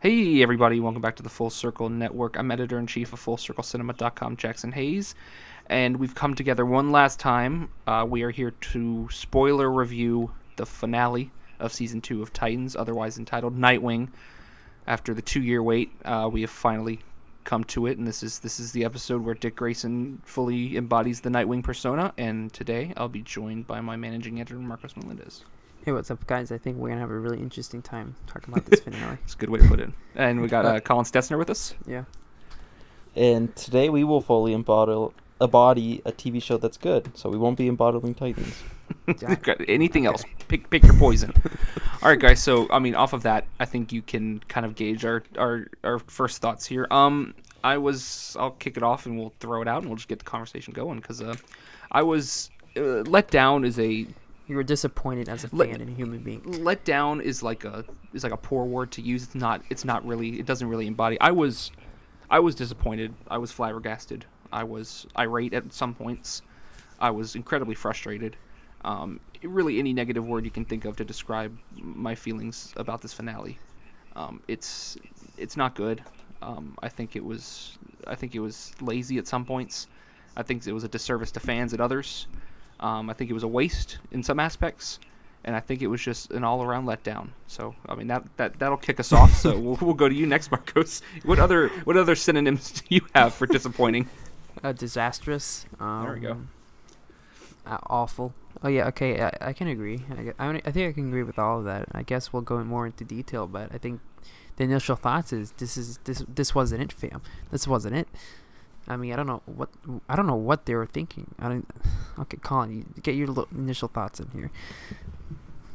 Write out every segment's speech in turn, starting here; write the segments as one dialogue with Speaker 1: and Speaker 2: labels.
Speaker 1: Hey everybody, welcome back to the Full Circle Network. I'm editor-in-chief of FullCircleCinema.com, Jackson Hayes, and we've come together one last time. We are here to spoiler review the finale of Season 2 of Titans, otherwise entitled Nightwing. After the 2-year wait, we have finally come to it, and this is the episode where Dick Grayson fully embodies the Nightwing persona, and today I'll be joined by my managing editor, Marcos Melendez.
Speaker 2: Hey, what's up, guys? I think we're going to have a really interesting time talking about this finale.
Speaker 1: It's a good way to put it. And we got Colin Stessner with us.
Speaker 2: Yeah.
Speaker 3: And today we will fully embody a TV show that's good, so we won't be embodying Titans.
Speaker 1: Anything else? Pick your poison. All right, guys. So, I mean, off of that, I think you can kind of gauge our first thoughts here. I'll kick it off and we'll throw it out and we'll just get the conversation going because I was let down as a.
Speaker 2: You were disappointed as a fan and a human being.
Speaker 1: Let down is like a poor word to use. It's not really. It doesn't really embody. I was disappointed. I was flabbergasted. I was irate at some points. I was incredibly frustrated. Really, any negative word you can think of to describe my feelings about this finale. It's not good. I think it was lazy at some points. I think it was a disservice to fans and others. I think it was a waste in some aspects, and I think it was just an all-around letdown. So, I mean, that'll kick us off. So we'll go to you next, Marcos. What other synonyms do you have for disappointing?
Speaker 2: Disastrous.
Speaker 1: There we go.
Speaker 2: Awful. Oh yeah. Okay. I can agree. I think I can agree with all of that. I guess we'll go more into detail, but I think the initial thoughts is this wasn't it, fam. This wasn't it. I mean, I don't know what they were thinking. Okay, Colin, you get your initial thoughts in here.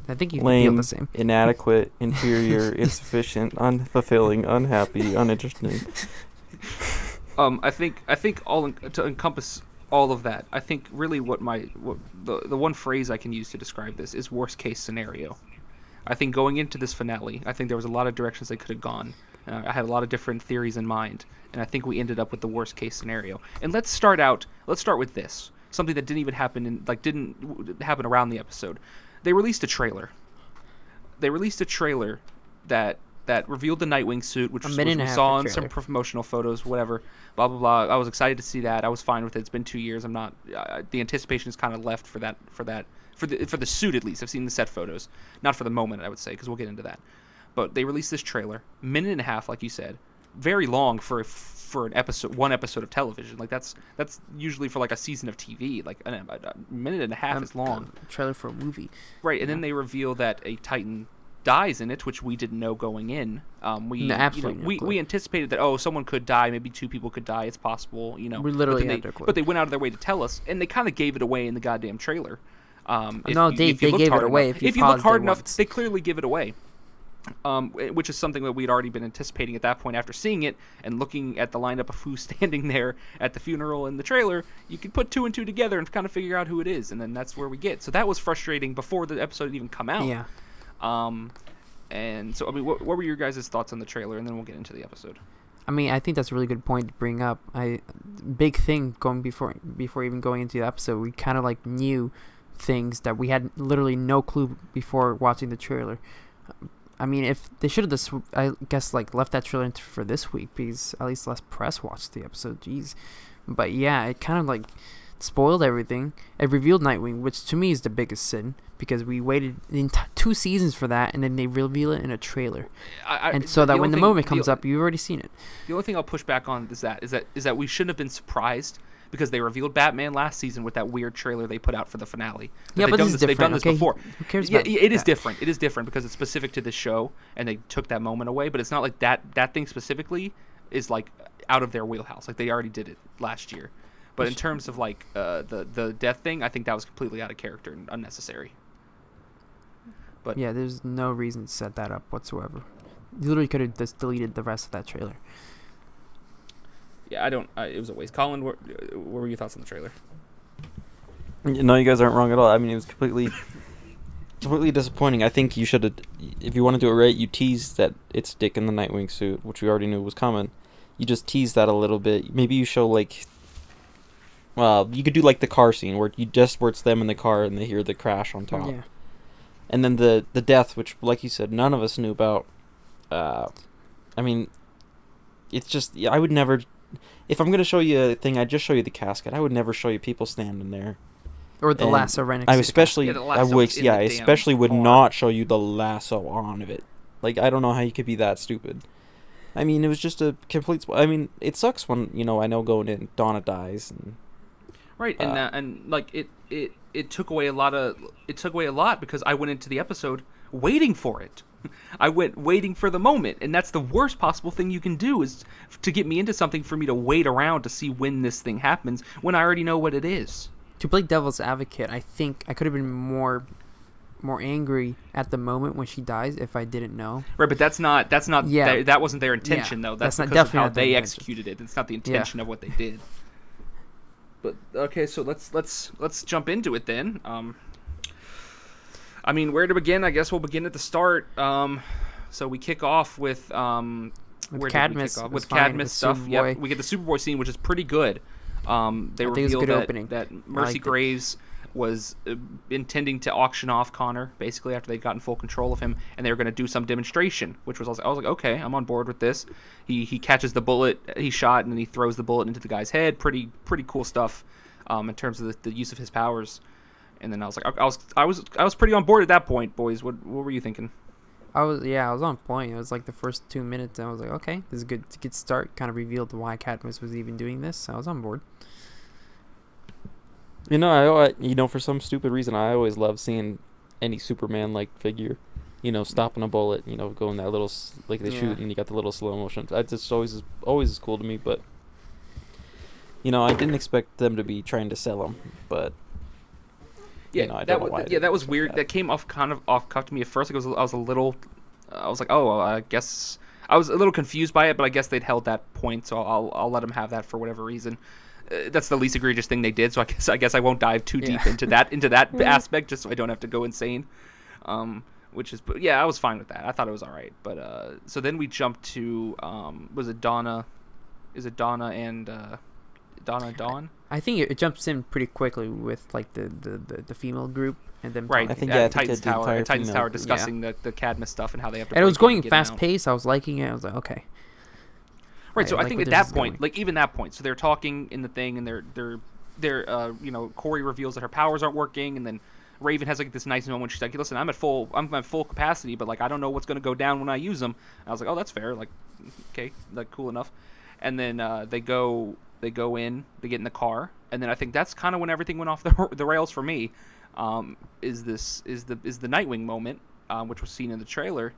Speaker 2: I think you feel the same.
Speaker 3: Inadequate, inferior, insufficient, unfulfilling, unhappy, uninteresting.
Speaker 1: I think to encompass all of that, I think really the one phrase I can use to describe this is worst case scenario. I think going into this finale, I think there was a lot of directions they could have gone. I had a lot of different theories in mind, and I think we ended up with the worst case scenario. And let's start with this. Something that didn't happen around the episode. They released a trailer. That revealed the Nightwing suit, which we saw in some promotional photos, whatever, blah, blah, blah. I was excited to see that. I was fine with it. It's been 2 years. I'm not, the anticipation is kind of left for the suit at least. I've seen the set photos. Not for the moment, I would say, because we'll get into that. But they released this trailer, minute and a half, like you said, very long for an episode, one episode of television. Like that's usually for like a season of TV. Like a minute and a half is long.
Speaker 2: Trailer for a movie,
Speaker 1: right? And then they reveal that a Titan dies in it, which we didn't know going in. We anticipated that someone could die, maybe 2 people could die. It's possible, We
Speaker 2: literally
Speaker 1: but they went out of their way to tell us, and they kind of gave it away in the goddamn trailer.
Speaker 2: They gave it away.
Speaker 1: If you look hard enough, they clearly give it away. Which is something that we'd already been anticipating at that point after seeing it and looking at the lineup of who's standing there at the funeral in the trailer. You could put 2 and 2 together and kind of figure out who it is, and then that's where we get. So that was frustrating before the episode had even come out.
Speaker 2: Yeah.
Speaker 1: And so, I mean, what were your guys' thoughts on the trailer, and then we'll get into the episode.
Speaker 2: I mean, I think that's a really good point to bring up. Big thing going before even going into the episode, we kind of like knew things that we had literally no clue before watching the trailer. I mean, if they should have just, I guess, like left that trailer for this week because at least less press watched the episode. Jeez, but yeah, it kind of like spoiled everything. It revealed Nightwing, which to me is the biggest sin because we waited 2 seasons for that, and then they reveal it in a trailer, and so that when the moment comes up, you've already seen it.
Speaker 1: The only thing I'll push back on is that we shouldn't have been surprised. Because they revealed Batman last season with that weird trailer they put out for the finale.
Speaker 2: Yeah, but this is different.
Speaker 1: They've done this before.
Speaker 2: Who cares
Speaker 1: yeah,
Speaker 2: about
Speaker 1: it is different. It is different because it's specific to this show, and they took that moment away. But it's not like that thing specifically is like out of their wheelhouse. Like they already did it last year. But in terms of like the death thing, I think that was completely out of character and unnecessary. But
Speaker 2: yeah, there's no reason to set that up whatsoever. You literally could have just deleted the rest of that trailer.
Speaker 1: Yeah, it was a waste. Colin, what were your thoughts on the trailer?
Speaker 3: No, you guys aren't wrong at all. I mean, it was completely disappointing. I think you should have, if you want to do it right, you tease that it's Dick in the Nightwing suit, which we already knew was coming. You just tease that a little bit. Maybe you show like, well, you could do like the car scene where it's them in the car and they hear the crash on top.
Speaker 2: Yeah.
Speaker 3: And then the death, which, like you said, none of us knew about. I mean, it's just I would never. If I'm gonna show you a thing, I'd just show you the casket. I would never show you people standing there.
Speaker 2: Or the
Speaker 3: And
Speaker 2: lasso right next
Speaker 3: I
Speaker 2: to the
Speaker 3: especially,
Speaker 1: Yeah, the
Speaker 3: I
Speaker 1: lasso
Speaker 3: would,
Speaker 1: in
Speaker 3: yeah, I
Speaker 1: the damn
Speaker 3: especially would
Speaker 1: car.
Speaker 3: not show you the lasso on of it. Like, I don't know how you could be that stupid. I mean, it was just a complete. I mean, it sucks when I know going in, Donna dies, and
Speaker 1: Right, and like it took away a lot because I went into the episode waiting for it. I went waiting for the moment, and that's the worst possible thing you can do is to get me into something for me to wait around to see when this thing happens when I already know what it is.
Speaker 2: To play devil's advocate, I think I could have been more angry at the moment when she dies if I didn't know.
Speaker 1: Right, but that's not
Speaker 2: Yeah.
Speaker 1: that wasn't their intention though. That's
Speaker 2: That's not-
Speaker 1: because of
Speaker 2: definitely
Speaker 1: how
Speaker 2: not their
Speaker 1: they
Speaker 2: intention.
Speaker 1: executed it. It's not the intention of what they did. But okay, so let's jump into it then. I mean, where to begin? I guess we'll begin at the start. So we kick off with where did we
Speaker 2: Cadmus.
Speaker 1: kick off?
Speaker 2: It was
Speaker 1: With
Speaker 2: fine,
Speaker 1: Cadmus
Speaker 2: with
Speaker 1: stuff.
Speaker 2: Superboy.
Speaker 1: Yeah, we get the Superboy scene, which is pretty good. They
Speaker 2: I think it was a
Speaker 1: revealed
Speaker 2: good opening.
Speaker 1: that
Speaker 2: I
Speaker 1: Mercy
Speaker 2: liked it.
Speaker 1: Graves was intending to auction off Connor basically after they'd gotten full control of him, and they were going to do some demonstration, which was I was like, okay, I'm on board with this. He catches the bullet he shot, and then he throws the bullet into the guy's head. Pretty cool stuff in terms of the use of his powers. And then I was like, I was pretty on board at that point, boys. What were you thinking?
Speaker 2: I was on point. It was like the first 2 minutes, and I was like, okay, this is good. It's a good start. Kind of revealed why Cadmus was even doing this. So I was on board.
Speaker 3: for some stupid reason, I always love seeing any Superman-like figure, stopping a bullet, going that little like they
Speaker 2: Yeah.
Speaker 3: shoot and you got the little slow motion. That's just always is cool to me. But I didn't expect them to be trying to sell them, but.
Speaker 1: Yeah,
Speaker 3: I don't know why I
Speaker 1: that
Speaker 3: didn't
Speaker 1: was
Speaker 3: expect
Speaker 1: weird.
Speaker 3: that.
Speaker 1: That came off kind of off cuff to me at first. Like I was a little, I was like, oh, well, I guess I was a little confused by it, but I guess they'd held that point, so I'll let them have that for whatever reason. That's the least egregious thing they did, so I guess I won't dive too deep into that aspect, just so I don't have to go insane. But yeah, I was fine with that. I thought it was all right. But so then we jumped to was it Donna? Is it Donna and Donna and Dawn?
Speaker 2: I think it jumps in pretty quickly with like the female group, and then
Speaker 1: Right,
Speaker 3: I think,
Speaker 1: at
Speaker 3: yeah, I think
Speaker 1: Titan's
Speaker 3: that the
Speaker 1: Tower.
Speaker 3: entire
Speaker 1: At Titan's
Speaker 3: female-
Speaker 1: Tower, discussing the Cadmus stuff and how they have to.
Speaker 2: And it was
Speaker 1: break in
Speaker 2: going
Speaker 1: and get
Speaker 2: fast
Speaker 1: out.
Speaker 2: paced. I was liking it. I was like, okay.
Speaker 1: Right, so I
Speaker 2: like
Speaker 1: think
Speaker 2: where
Speaker 1: at
Speaker 2: this
Speaker 1: that
Speaker 2: is
Speaker 1: point,
Speaker 2: going.
Speaker 1: like even that point, so they're talking in the thing, and they're Corey reveals that her powers aren't working, and then Raven has like this nice moment. She's like, "Listen, I'm at full capacity, but like I don't know what's gonna go down when I use them." And I was like, "Oh, that's fair. Like, okay, like cool enough." And then they go in, they get in the car, and then I think that's kind of when everything went off the rails for me. Is the Nightwing moment, which was seen in the trailer.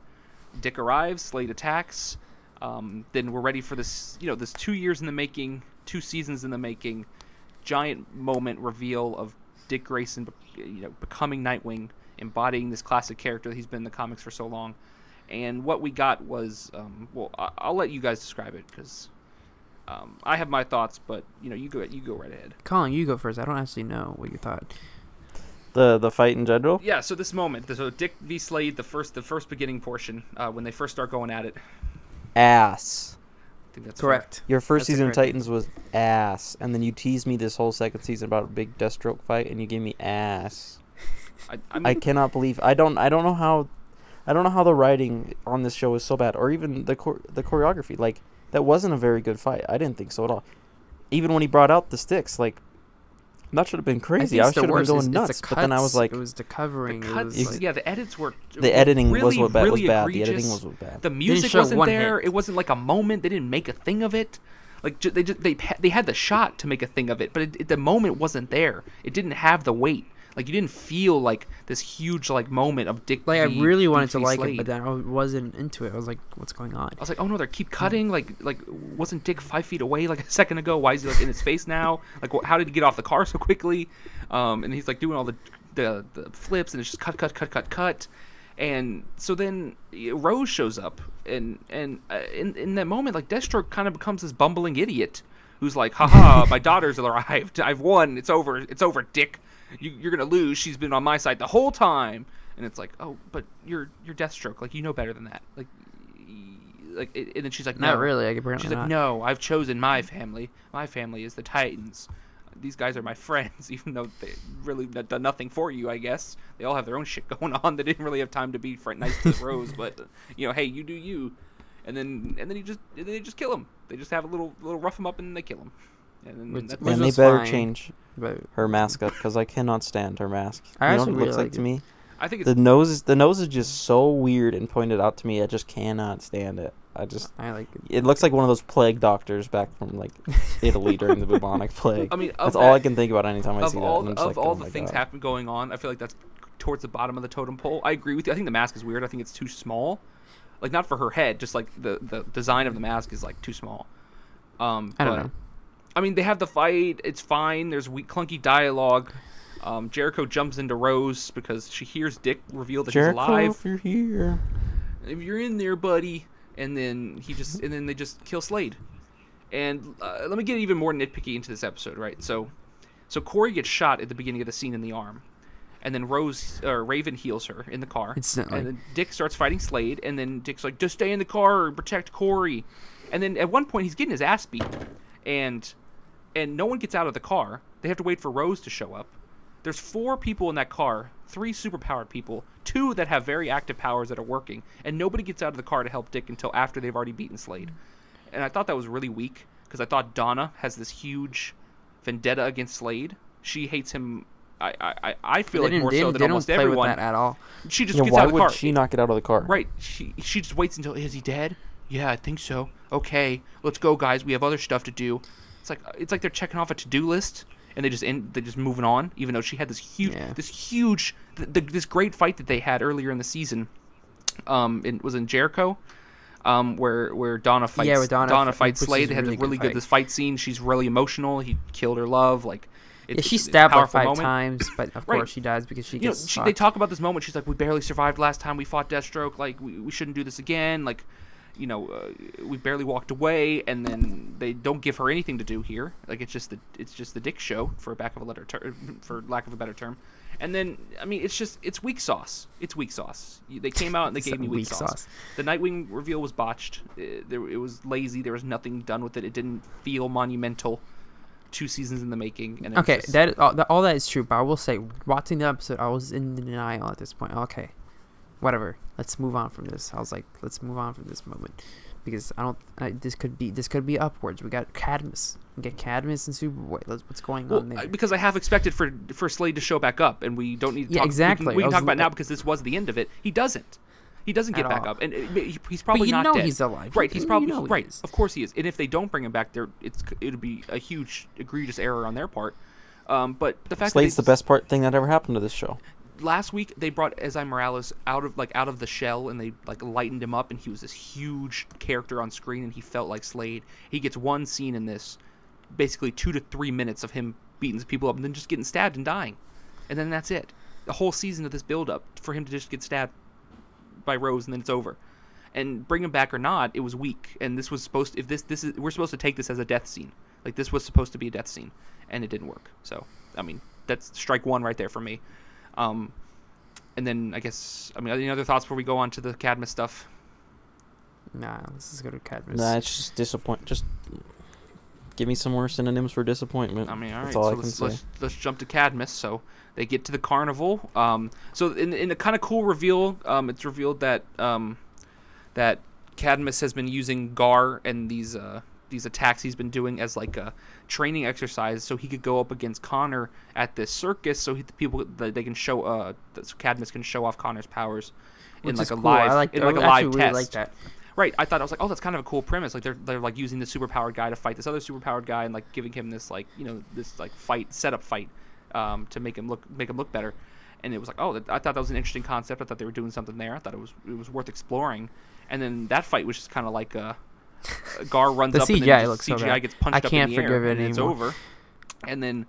Speaker 1: Dick arrives, Slade attacks. Then we're ready for this, this 2 years in the making, 2 seasons in the making, giant moment reveal of Dick Grayson, becoming Nightwing, embodying this classic character that he's been in the comics for so long. And what we got was, I'll let you guys describe it because I have my thoughts, but you go right ahead.
Speaker 2: Colin, you go first. I don't actually know what you thought.
Speaker 3: The fight in general.
Speaker 1: Yeah, so this moment, so Dick v. Slade, the first beginning portion, when they first start going at it.
Speaker 3: Ass.
Speaker 1: I think that's
Speaker 2: Correct.
Speaker 3: Your first
Speaker 2: That's
Speaker 3: season of
Speaker 2: correct.
Speaker 3: Titans was ass, and then you teased me this whole second season about a big Deathstroke fight, and you gave me ass.
Speaker 1: I
Speaker 3: I
Speaker 1: mean,
Speaker 3: cannot believe I don't know how the writing on this show is so bad, or even the choreography. Like that wasn't a very good fight. I didn't think so at all. Even when he brought out the sticks, like that should have been crazy. I
Speaker 2: think it's the
Speaker 3: should have been
Speaker 2: worst.
Speaker 3: going
Speaker 2: It's
Speaker 3: nuts.
Speaker 2: the
Speaker 3: But then I was
Speaker 2: cuts.
Speaker 3: like,
Speaker 2: it was the covering.
Speaker 1: the
Speaker 2: it
Speaker 1: cuts,
Speaker 2: was like,
Speaker 1: yeah, the edits were
Speaker 3: the editing was
Speaker 1: really,
Speaker 3: what bad,
Speaker 1: really
Speaker 3: was bad. The
Speaker 1: egregious.
Speaker 3: editing was what bad.
Speaker 1: The music
Speaker 2: show
Speaker 1: wasn't
Speaker 2: one
Speaker 1: there.
Speaker 2: hit.
Speaker 1: It wasn't like a moment. They didn't make a thing of it. Like they had the shot to make a thing of it, but the moment wasn't there. It didn't have the weight. Like you didn't feel like this huge like moment of Dick.
Speaker 2: Like I
Speaker 1: v.
Speaker 2: really wanted to
Speaker 1: v.
Speaker 2: like
Speaker 1: Slade.
Speaker 2: it, but then I wasn't into it. I was like, "What's going on?"
Speaker 1: I was like, oh no, they keep cutting. Like wasn't Dick 5 feet away like a second ago? Why is he like in his face now? Like how did he get off the car so quickly? And he's like doing all the flips, and it's just cut. And so then Rose shows up, and in that moment, like Deathstroke kind of becomes this bumbling idiot who's like, haha, my daughter's arrived. I've won. It's over, Dick. You're gonna lose. She's been on my side the whole time. And it's like, oh, but you're Deathstroke. Like you know better than that. And then she's like, no.
Speaker 2: Not really.
Speaker 1: She's like, no, I've chosen my family. My family is the Titans. These guys are my friends, even though they really done nothing for you, I guess. They all have their own shit going on. They didn't really have time to be nice to Rose, but, hey, you do you. and then they just kill him. They just have a little rough him up and they kill him. And then
Speaker 2: Which-
Speaker 1: that's
Speaker 2: which
Speaker 3: And they
Speaker 2: was
Speaker 3: better
Speaker 2: fine.
Speaker 3: change
Speaker 2: But
Speaker 3: her mask up because I cannot stand her mask.
Speaker 2: I
Speaker 3: You know what
Speaker 2: actually
Speaker 3: it
Speaker 2: really
Speaker 3: looks like
Speaker 2: liked
Speaker 3: to
Speaker 2: it.
Speaker 3: me?
Speaker 1: I think
Speaker 3: The nose is just so weird and pointed out to me. I just cannot stand it.
Speaker 2: I like it.
Speaker 3: It looks like one of those plague doctors back from like Italy during the bubonic plague.
Speaker 1: I mean,
Speaker 3: That's all I can think about anytime I
Speaker 1: of
Speaker 3: see that.
Speaker 1: all
Speaker 3: and I'm
Speaker 1: of
Speaker 3: just like,
Speaker 1: all
Speaker 3: oh
Speaker 1: the
Speaker 3: my
Speaker 1: things
Speaker 3: God.
Speaker 1: going on, I feel like that's towards the bottom of the totem pole. I agree with you. I think the mask is weird. I think it's too small. Like not for her head, just like the design of the mask is like too small.
Speaker 2: I don't
Speaker 1: but,
Speaker 2: know.
Speaker 1: I mean, they have the fight. It's fine. There's weak, clunky dialogue. Jericho jumps into Rose because she hears Dick reveal that
Speaker 3: Jericho,
Speaker 1: he's alive.
Speaker 3: if you're here.
Speaker 1: If you're in there, buddy. And then they just kill Slade. And let me get even more nitpicky into this episode, right? So Corey gets shot at the beginning of the scene in the arm, and then Raven heals her in the car.
Speaker 2: Instantly.
Speaker 1: And then Dick starts fighting Slade, and then Dick's like, "Just stay in the car and protect Corey." And then at one point he's getting his ass beat, and no one gets out of the car. They have to wait for Rose to show up. There's 4 people in that car, 3 superpowered people, 2 that have very active powers that are working, and nobody gets out of the car to help Dick until after they've already beaten Slade. And I thought that was really weak, because I thought Donna has this huge vendetta against Slade. She hates him. I feel like more so than almost
Speaker 2: play
Speaker 1: everyone.
Speaker 2: with that at all.
Speaker 1: She just
Speaker 3: Yeah,
Speaker 1: gets
Speaker 3: why
Speaker 1: out of the
Speaker 3: would
Speaker 1: car.
Speaker 3: she not get out of the car?
Speaker 1: Right. She just waits until, is he dead? Yeah, I think so. Okay, let's go, guys. We have other stuff to do. It's like they're checking off a to-do list, and they're just moving on. Even though she had this huge, this great fight that they had earlier in the season. It was in Jericho, where Donna fights.
Speaker 2: Yeah, with Donna
Speaker 1: fights
Speaker 2: which
Speaker 1: Slade.
Speaker 2: is
Speaker 1: They had
Speaker 2: really
Speaker 1: this really
Speaker 2: good
Speaker 1: good
Speaker 2: fight.
Speaker 1: this fight scene. She's really emotional. He killed her love. Like,
Speaker 2: Yeah,
Speaker 1: it's
Speaker 2: she
Speaker 1: it's a
Speaker 2: stabbed like
Speaker 1: powerful
Speaker 2: 5
Speaker 1: moment.
Speaker 2: times, but of
Speaker 1: Right.
Speaker 2: course she dies because she
Speaker 1: You know,
Speaker 2: gets
Speaker 1: they talk about this moment. She's like, "We barely survived last time we fought Deathstroke. Like, we shouldn't do this again. Like, we barely walked away." And then they don't give her anything to do here. Like, it's just the Dick show, for lack of a better term. And then, I mean, it's weak sauce. It's weak sauce. They came out and they gave me weak sauce. The Nightwing reveal was botched. It was lazy. There was nothing done with it. It didn't feel monumental. 2 seasons in the making. And
Speaker 2: Okay, all that is true, but I will say, watching the episode, I was in denial at this point. Okay, whatever. Let's move on from this. I was like, let's move on from this moment, because this could be upwards. We got Cadmus. We get Cadmus and Superboy. What's going on there?
Speaker 1: Because I have expected for Slade to show back up, and we don't need to
Speaker 2: Yeah,
Speaker 1: talk.
Speaker 2: exactly.
Speaker 1: We can
Speaker 2: I
Speaker 1: talk
Speaker 2: was
Speaker 1: about it now because this was the end of it. He doesn't. He doesn't get
Speaker 2: At
Speaker 1: back
Speaker 2: all.
Speaker 1: up, and he's probably
Speaker 2: you
Speaker 1: not
Speaker 2: know
Speaker 1: dead.
Speaker 2: he's alive.
Speaker 1: Right? He's
Speaker 2: You
Speaker 1: probably
Speaker 2: know he
Speaker 1: right.
Speaker 2: is.
Speaker 1: Of course he is. And if they don't bring him back, it'd be a huge egregious error on their part. But the fact
Speaker 3: Slade's
Speaker 1: that
Speaker 3: the best thing that ever happened to this show.
Speaker 1: last week they brought Ezra Morales out of the shell, and they like lightened him up, and he was this huge character on screen, and he felt like Slade. He gets one scene in this, basically 2 to 3 minutes of him beating people up and then just getting stabbed and dying, and then that's it. The whole season of this build up for him to just get stabbed by Rose and then it's over. And bring him back or not, it was weak. And this was supposed to, we're supposed to take this as a death scene. Like, this was supposed to be a death scene, and it didn't work. So, I mean, that's strike one right there for me. And then I guess, any other thoughts before we go on to the Cadmus stuff?
Speaker 2: Nah, let's just go to Cadmus.
Speaker 3: Nah, it's just disappoint. Just give me some more synonyms for disappointment.
Speaker 1: All right.
Speaker 3: That's all I
Speaker 1: So
Speaker 3: can say.
Speaker 1: let's jump to Cadmus. So they get to the carnival. So in a kind of cool reveal, it's revealed that that Cadmus has been using Gar and these attacks he's been doing as like a training exercise, so he could go up against Connor at this circus, so they can show so Cadmus can show off Connor's powers in
Speaker 2: Which
Speaker 1: like
Speaker 2: is
Speaker 1: a
Speaker 2: cool.
Speaker 1: live
Speaker 2: I like,
Speaker 1: in like a
Speaker 2: I
Speaker 1: live
Speaker 2: actually
Speaker 1: test.
Speaker 2: really like that.
Speaker 1: Right, I like, oh, that's kind of a cool premise. Like they're like using the superpowered guy to fight this other superpowered guy, and like giving him this like this like setup fight to make him look better. And it was like, oh, I thought that was an interesting concept. I thought they were doing something there. I thought it was worth exploring. And then that fight was just kind of like Gar runs
Speaker 2: The
Speaker 1: up and
Speaker 2: CGI
Speaker 1: then
Speaker 2: looks so
Speaker 1: CGI
Speaker 2: bad.
Speaker 1: gets punched
Speaker 2: I
Speaker 1: up
Speaker 2: can't
Speaker 1: in the air
Speaker 2: forgive it
Speaker 1: and it's
Speaker 2: anymore.
Speaker 1: over. And then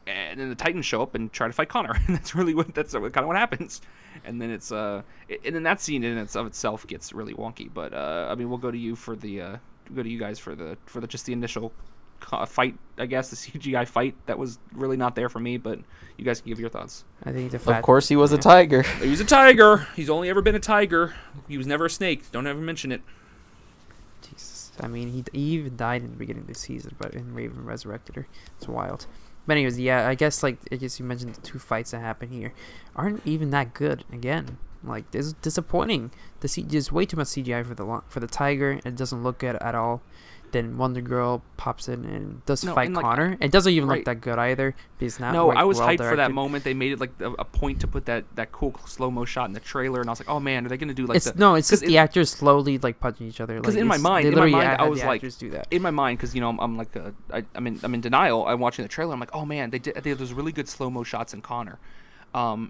Speaker 1: the Titans show up and try to fight Connor, and that's really kind of what happens. And then it's and then that scene in of itself gets really wonky. But we'll go to you for the you guys for the just the initial fight, I guess, the CGI fight that was really not there for me. But you guys can give your thoughts.
Speaker 2: I think the fact.
Speaker 3: Of course, he was a tiger.
Speaker 1: He's a tiger. He's only ever been a tiger. He was never a snake. Don't ever mention it.
Speaker 2: Jesus. I mean, he even died in the beginning of the season, but in Raven resurrected her. It's wild. But anyways, yeah, I guess you mentioned the 2 fights that happen here aren't even that good. Again, like, it's disappointing. There's way too much CGI for the tiger. It doesn't look good at all. Then Wonder Girl pops in and does fight
Speaker 1: and, like,
Speaker 2: Connor. It doesn't even
Speaker 1: right.
Speaker 2: look that good either. It's not.
Speaker 1: No,
Speaker 2: like,
Speaker 1: I was
Speaker 2: well
Speaker 1: hyped for that
Speaker 2: directed.
Speaker 1: moment. They made it like a point to put that cool slow-mo shot in the trailer, and I was like, oh man, are they gonna do like
Speaker 2: It's just the actors slowly like punching each other.
Speaker 1: Because
Speaker 2: Like,
Speaker 1: in my
Speaker 2: it's-
Speaker 1: mind,
Speaker 2: they
Speaker 1: in my
Speaker 2: literally
Speaker 1: mind,
Speaker 2: had
Speaker 1: I
Speaker 2: the
Speaker 1: was like,
Speaker 2: actors do that.
Speaker 1: in my mind, because I'm like I'm in denial. I'm watching the trailer. I'm like, oh man, there's really good slow-mo shots in Connor.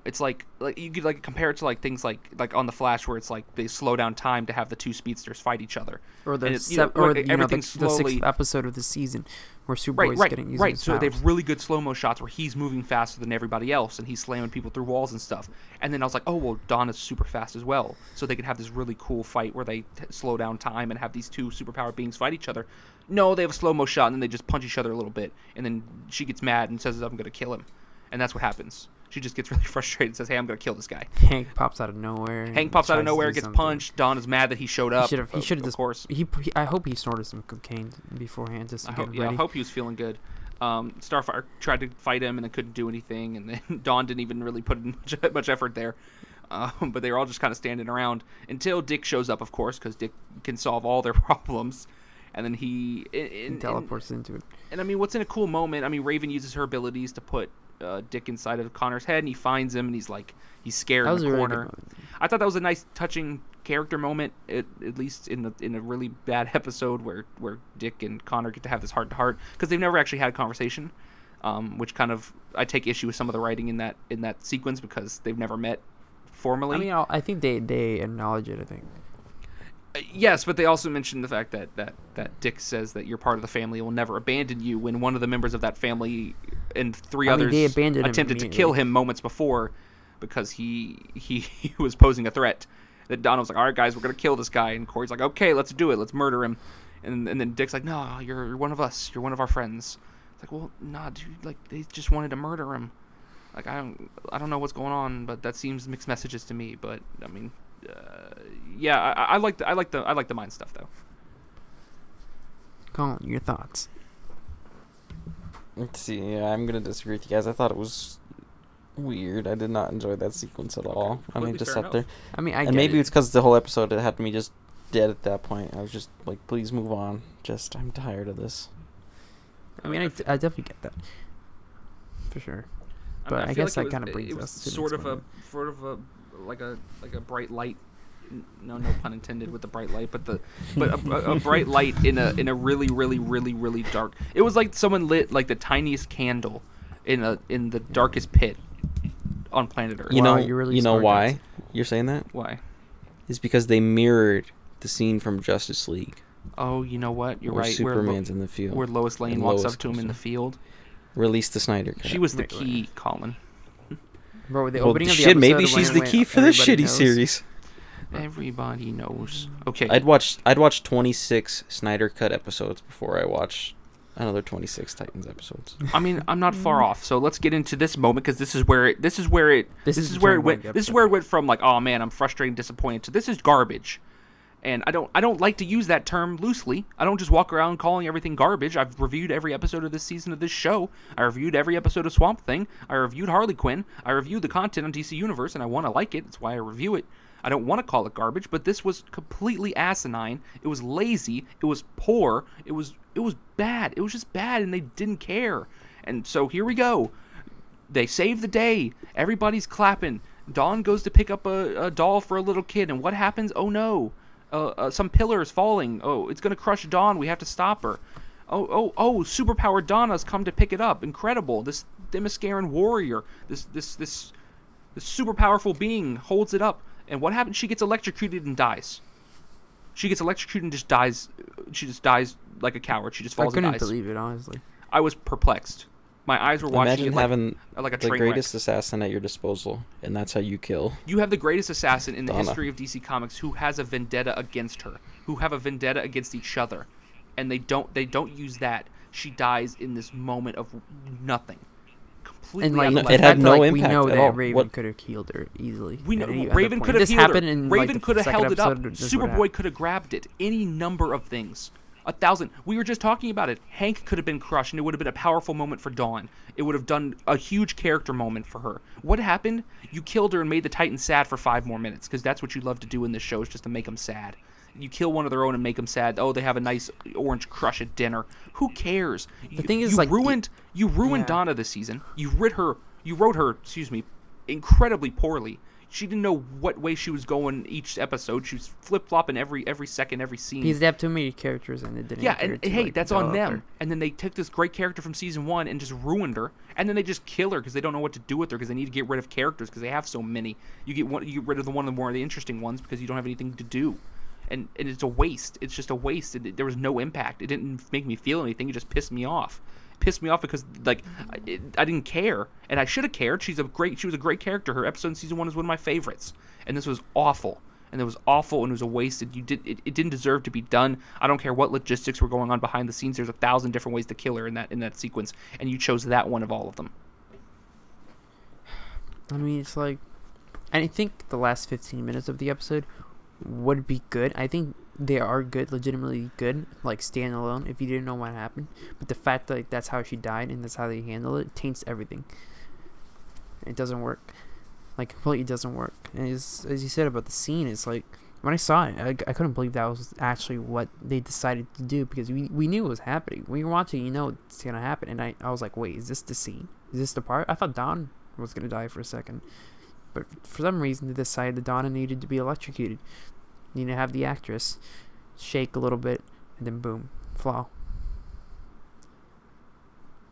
Speaker 1: It's like you could like compare it to like things like on the Flash, where it's like they slow down time to have the 2 speedsters fight each other.
Speaker 2: Or the
Speaker 1: And it's,
Speaker 2: the
Speaker 1: slowly
Speaker 2: 6th episode of the season where Superboy's getting using
Speaker 1: right.
Speaker 2: his
Speaker 1: So they
Speaker 2: powers.
Speaker 1: have really good slow-mo shots where he's moving faster than everybody else, and he's slamming people through walls and stuff. And then I was like, oh well, Donna's super fast as well, so they could have this really cool fight where they slow down time and have these 2 superpowered beings fight each other. No, they have a slow-mo shot, and then they just punch each other a little bit, and then she gets mad and says, I'm gonna kill him, and that's what happens. She just gets really frustrated and says, hey, I'm going to kill this guy.
Speaker 2: Hank pops out of nowhere.
Speaker 1: Hank pops out of nowhere, gets punched. Donna's mad that he showed up.
Speaker 2: He should have
Speaker 1: of course.
Speaker 2: I hope he snorted some cocaine beforehand just to get ready.
Speaker 1: I hope he was feeling good. Starfire tried to fight him and then couldn't do anything, and then Dawn didn't even really put in much effort there. But they were all just kind of standing around until Dick shows up, of course, because Dick can solve all their problems. And then he
Speaker 2: teleports into it.
Speaker 1: And I mean, what's in a cool moment? I mean, Raven uses her abilities to put Dick inside of Connor's head, and he finds him, and he's scared in the corner. I thought that was a nice, touching character moment, at least in a really bad episode where Dick and Connor get to have this heart to heart, because they've never actually had a conversation, which kind of I take issue with some of the writing in that sequence because they've never met formally.
Speaker 2: I mean, I think they acknowledge it. I think.
Speaker 1: Yes, but they also mentioned the fact that Dick says that you're part of the family, will never abandon you, when one of the members of that family and 3 others attempted to kill him moments before because he was posing a threat. That Donna was like, all right, guys, we're going to kill this guy. And Corey's like, okay, let's do it. Let's murder him. And then Dick's like, no, you're one of us. You're one of our friends. It's like, well, nah, dude, like, they just wanted to murder him. Like, I don't know what's going on, but that seems mixed messages to me. But, I mean... yeah, I like the mind stuff though.
Speaker 2: Colin, your thoughts?
Speaker 3: Let's see. Yeah, I'm gonna disagree with you guys. I thought it was weird. I did not enjoy that sequence at all. I mean, just sat there.
Speaker 2: I mean,
Speaker 3: and maybe it's because the whole episode it had me just dead at that point. I was just like, please move on. I'm tired of this.
Speaker 2: I mean, I definitely get that for sure. But I guess that kind of brings us to
Speaker 1: sort of a like a bright light. No pun intended with the bright light, but a bright light in a really really really really dark. It was like someone lit like the tiniest candle in the darkest pit on planet Earth.
Speaker 3: You know,
Speaker 2: you're really
Speaker 3: you know
Speaker 2: smart,
Speaker 3: why
Speaker 2: guys.
Speaker 3: you're saying that?
Speaker 1: Why?
Speaker 3: It's because they mirrored the scene from Justice League.
Speaker 1: Oh, you know what? You're
Speaker 3: where
Speaker 1: right.
Speaker 3: Superman's in the field.
Speaker 1: Where Lois Lane
Speaker 3: And
Speaker 1: walks
Speaker 3: Lois
Speaker 1: up to him
Speaker 3: comes
Speaker 1: in the
Speaker 3: in.
Speaker 1: field.
Speaker 3: Release the Snyder Cut.
Speaker 1: She was the key, Colin.
Speaker 2: Bro, the
Speaker 3: Well,
Speaker 2: opening of the
Speaker 3: shit,
Speaker 2: episode
Speaker 3: maybe
Speaker 2: when
Speaker 3: she's
Speaker 2: it
Speaker 3: the
Speaker 2: went,
Speaker 3: key for the
Speaker 2: everybody
Speaker 3: shitty
Speaker 2: knows.
Speaker 3: series.
Speaker 1: Everybody knows. Okay.
Speaker 3: I'd watch 26 Snyder Cut episodes before I watch another 26 Titans episodes.
Speaker 1: I mean, I'm not far off. So let's get into this moment because this is where it went from like, oh man, I'm frustrated and disappointed to this is garbage. And I don't like to use that term loosely. I don't just walk around calling everything garbage. I've reviewed every episode of this season of this show. I reviewed every episode of Swamp Thing. I reviewed Harley Quinn. I reviewed the content on DC Universe, and I want to like it. That's why I review it. I don't want to call it garbage, but this was completely asinine. It was lazy. It was poor. It was bad. It was just bad, and they didn't care. And so here we go. They save the day. Everybody's clapping. Dawn goes to pick up a doll for a little kid, and what happens? Oh no. Some pillar is falling. Oh, it's going to crush Dawn. We have to stop her. Oh, superpowered Donna's come to pick it up. Incredible. This Themysciran warrior, this super powerful being holds it up. And what happens? She gets electrocuted and dies. She gets electrocuted and just dies. She just dies like a coward. She just falls and dies.
Speaker 2: I couldn't believe it, honestly.
Speaker 1: I was perplexed. My eyes were watching
Speaker 3: Imagine
Speaker 1: it
Speaker 3: having
Speaker 1: like a
Speaker 3: the
Speaker 1: train
Speaker 3: greatest
Speaker 1: wreck.
Speaker 3: assassin at your disposal, and that's how you kill.
Speaker 1: You have the greatest assassin in the
Speaker 3: Donna.
Speaker 1: history of DC Comics who has a vendetta against her, who have a vendetta against each other, and they don't use that. She dies in this moment of nothing, completely.
Speaker 2: And like,
Speaker 1: out of
Speaker 3: No,
Speaker 1: left
Speaker 2: the
Speaker 3: it
Speaker 1: field.
Speaker 3: had
Speaker 2: fact
Speaker 3: no
Speaker 2: that, like,
Speaker 3: impact
Speaker 2: we know
Speaker 3: at
Speaker 2: that
Speaker 3: all.
Speaker 2: Raven
Speaker 3: What-
Speaker 2: could have killed her easily.
Speaker 1: We know
Speaker 2: at any other
Speaker 1: Raven
Speaker 2: point.
Speaker 1: could have
Speaker 2: This
Speaker 1: healed
Speaker 2: happened
Speaker 1: her.
Speaker 2: in
Speaker 1: Raven
Speaker 2: like,
Speaker 1: could have
Speaker 2: the second
Speaker 1: held it up.
Speaker 2: episode, this is what
Speaker 1: Superboy
Speaker 2: happened.
Speaker 1: could have grabbed it. Any number of things. 1,000. We were just talking about it. Hank could have been crushed, and it would have been a powerful moment for Dawn. It would have done a huge character moment for her. What happened? You killed her and made the Titans sad for 5 more minutes, because that's what you love to do in this show, is just to make them sad. You kill one of their own and make them sad. Oh, they have a nice orange crush at dinner. Who cares?
Speaker 2: The thing is,
Speaker 1: you
Speaker 2: like,
Speaker 1: ruined
Speaker 2: yeah.
Speaker 1: Donna this season. You wrote her, incredibly poorly. She didn't know what way she was going each episode. She was flip-flopping every second, every scene.
Speaker 2: Because they have too many characters and it didn't.
Speaker 1: Yeah, and hey,
Speaker 2: like,
Speaker 1: that's on them.
Speaker 2: her.
Speaker 1: And then they took this great character from season 1 and just ruined her. And then they just kill her because they don't know what to do with her, because they need to get rid of characters because they have so many. You get rid of one of the more interesting ones because you don't have anything to do. And it's a waste. It's just a waste. There was no impact. It didn't make me feel anything. It just pissed me off. Pissed me off because like I didn't care, and I should have cared. She was a great character. Her episode in season 1 is one of my favorites, and this was awful. And it was awful, and it was a waste. It didn't deserve to be done. I don't care what logistics were going on behind the scenes. There's 1,000 different ways to kill her in that sequence, and you chose that one of all of them.
Speaker 2: I mean, it's like, I think the last 15 minutes of the episode would be good. I think they are good, legitimately good, like standalone if you didn't know what happened. But the fact that like, that's how she died and that's how they handle it taints everything. It doesn't work. Like, completely doesn't work. And as you said about the scene, it's like, when I saw it, I couldn't believe that was actually what they decided to do, because we knew it was happening. When you're watching, you know it's going to happen. And I was like, wait, is this the scene? Is this the part? I thought Dawn was going to die for a second. But for some reason, they decided that Donna needed to be electrocuted. You need to have the actress shake a little bit, and then boom, flaw.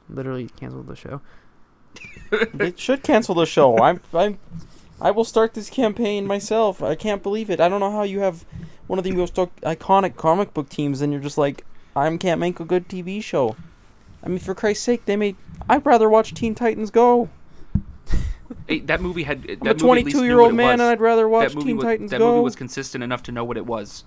Speaker 2: Literally canceled the show.
Speaker 3: They should cancel the show. I will start this campaign myself. I can't believe it. I don't know how you have one of the most iconic comic book teams and you're just like, I can't make a good TV show. I mean, for Christ's sake, I'd rather watch Teen Titans Go.
Speaker 1: That movie had.
Speaker 3: I'm a 22-year-old man, and I'd rather watch Teen Titans Go.
Speaker 1: That movie was consistent enough to know what it was.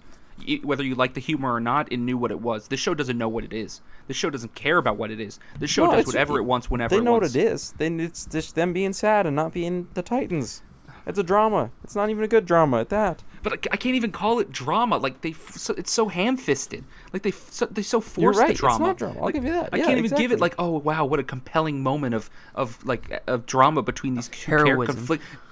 Speaker 1: Whether you like the humor or not, it knew what it was. This show doesn't know what it is. This show doesn't care about what it is. This show does whatever it wants, whenever it wants.
Speaker 3: They know what it is. Then it's just them being sad and not being the Titans. It's a drama. It's not even a good drama at that.
Speaker 1: But I can't even call it drama. Like it's so ham-fisted. Like they so force
Speaker 3: You're right.
Speaker 1: the drama.
Speaker 3: It's not drama. I'll give you that.
Speaker 1: I can't even give it like, oh wow, what a compelling moment of drama between these